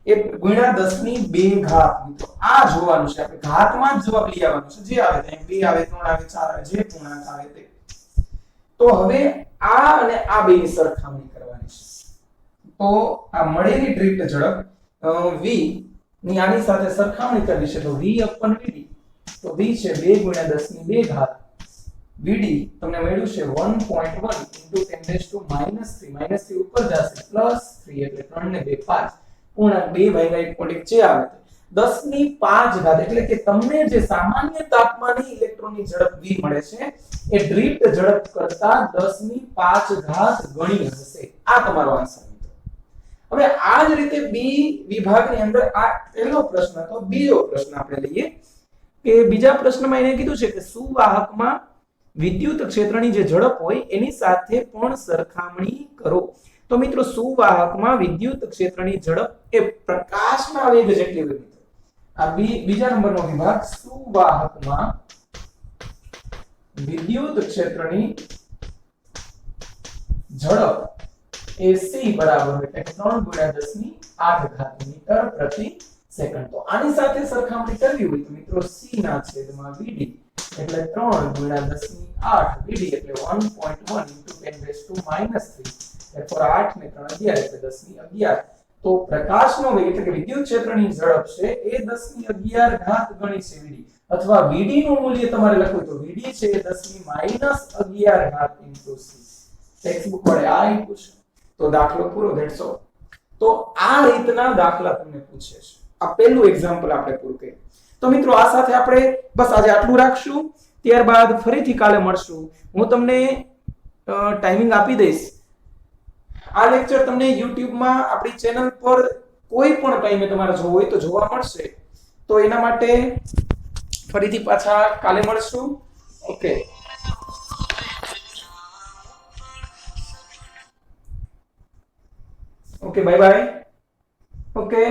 A: એ ગુણ્યા 10⁻2 મિત્રો આ જોવાનું છે આપણે ઘાતમાં જ જવાબ લઈ આવવાનો છે જે આવે તે 2 આવે 3 આવે 4 આવે જે પૂર્ણાંક આવે તે તો હવે આ અને આ બેની સરખામણી કરવાની છે તો આ મળેલી ડ્રિફ્ટ ઝડપ v ની આની સાથે સરખામણી કરવી છે તો v upon vd તો v છે 2 × 10⁻2 vd તમને મળ્યું છે 1.1 × 10⁻³ -3 ઉપર જશે +3 એટલે 3 ને 2 5 પૂર્ણાંક 2/1 જે આવે 10⁵ એટલે કે તમને જે સામાન્ય તાપમાને ઇલેક્ટ્રોનની ઝડપ v મળે છે એ ડ્રિફ્ટ ઝડપ કરતા 10⁵ ગણી હશે આ તમારો આન્સર મિત્રો હવે આ જ રીતે બી વિભાગની અંદર આ પહેલો પ્રશ્ન તો બીજો પ્રશ્ન આપણે લઈએ કે બીજા પ્રશ્નમાં એને કીધું છે કે સુવાહકમાં વિદ્યુત ક્ષેત્રની જે ઝડપ હોય એની સાથે પણ સરખામણી કરો તો મિત્રો સુવાહકમાં વિદ્યુત ક્ષેત્રની ઝડપ એ પ્રકાશના વેગ જેટલી હોય મિત્રો આ બીજા નંબરનો વિભાગ સુવાહકમાં વિદ્યુત ક્ષેત્રની ઝડપ એ c બરાબર એટલે 3 × 10⁸ મીટર પ્રતિ સેકન્ડ. તો આની સાથે સરખામણી કરવી હોય તો મિત્રો c ના છેદમાં vd એટલે 3 ગુણ્યા 10 ની 8 vd એટલે 1.1 into 10 raised to -3 એટલે 8 ને 3 11 એટલે 10 ની 11. તો પ્રકાશનો વેગ એટલે કે વિદ્યુત ક્ષેત્રની ઝડપ છે એ 10 ની 11 ઘાત ગણી છે vd, અથવા vd નું મૂલ્ય તમારે લખવું તો vd છે એ 10 ની -11 ઘાત into c. ટેક્સ્ટ બુક વડે આ આપ્યું છે તો દાખલો પૂરો. That's all. તો આ રીતના દાખલા તમને પૂછે છે. આ પહેલું એક્ઝામ્પલ આપણે પૂરું કર્યું. તો મિત્રો આ સાથે આપણે બસ આજે આટલું રાખશું. ત્યારબાદ ફરીથી કાલે મળશું. હું તમને ટાઈમિંગ આપી દઈશ. આ લેક્ચર તમને YouTube માં આપણી ચેનલ પર કોઈ પણ ટાઈમે તમારે જોવું હોય તો જોવા મળશે. તો એના માટે ફરીથી પાછા કાલે મળશું. Okay. Okay, bye bye. Okay.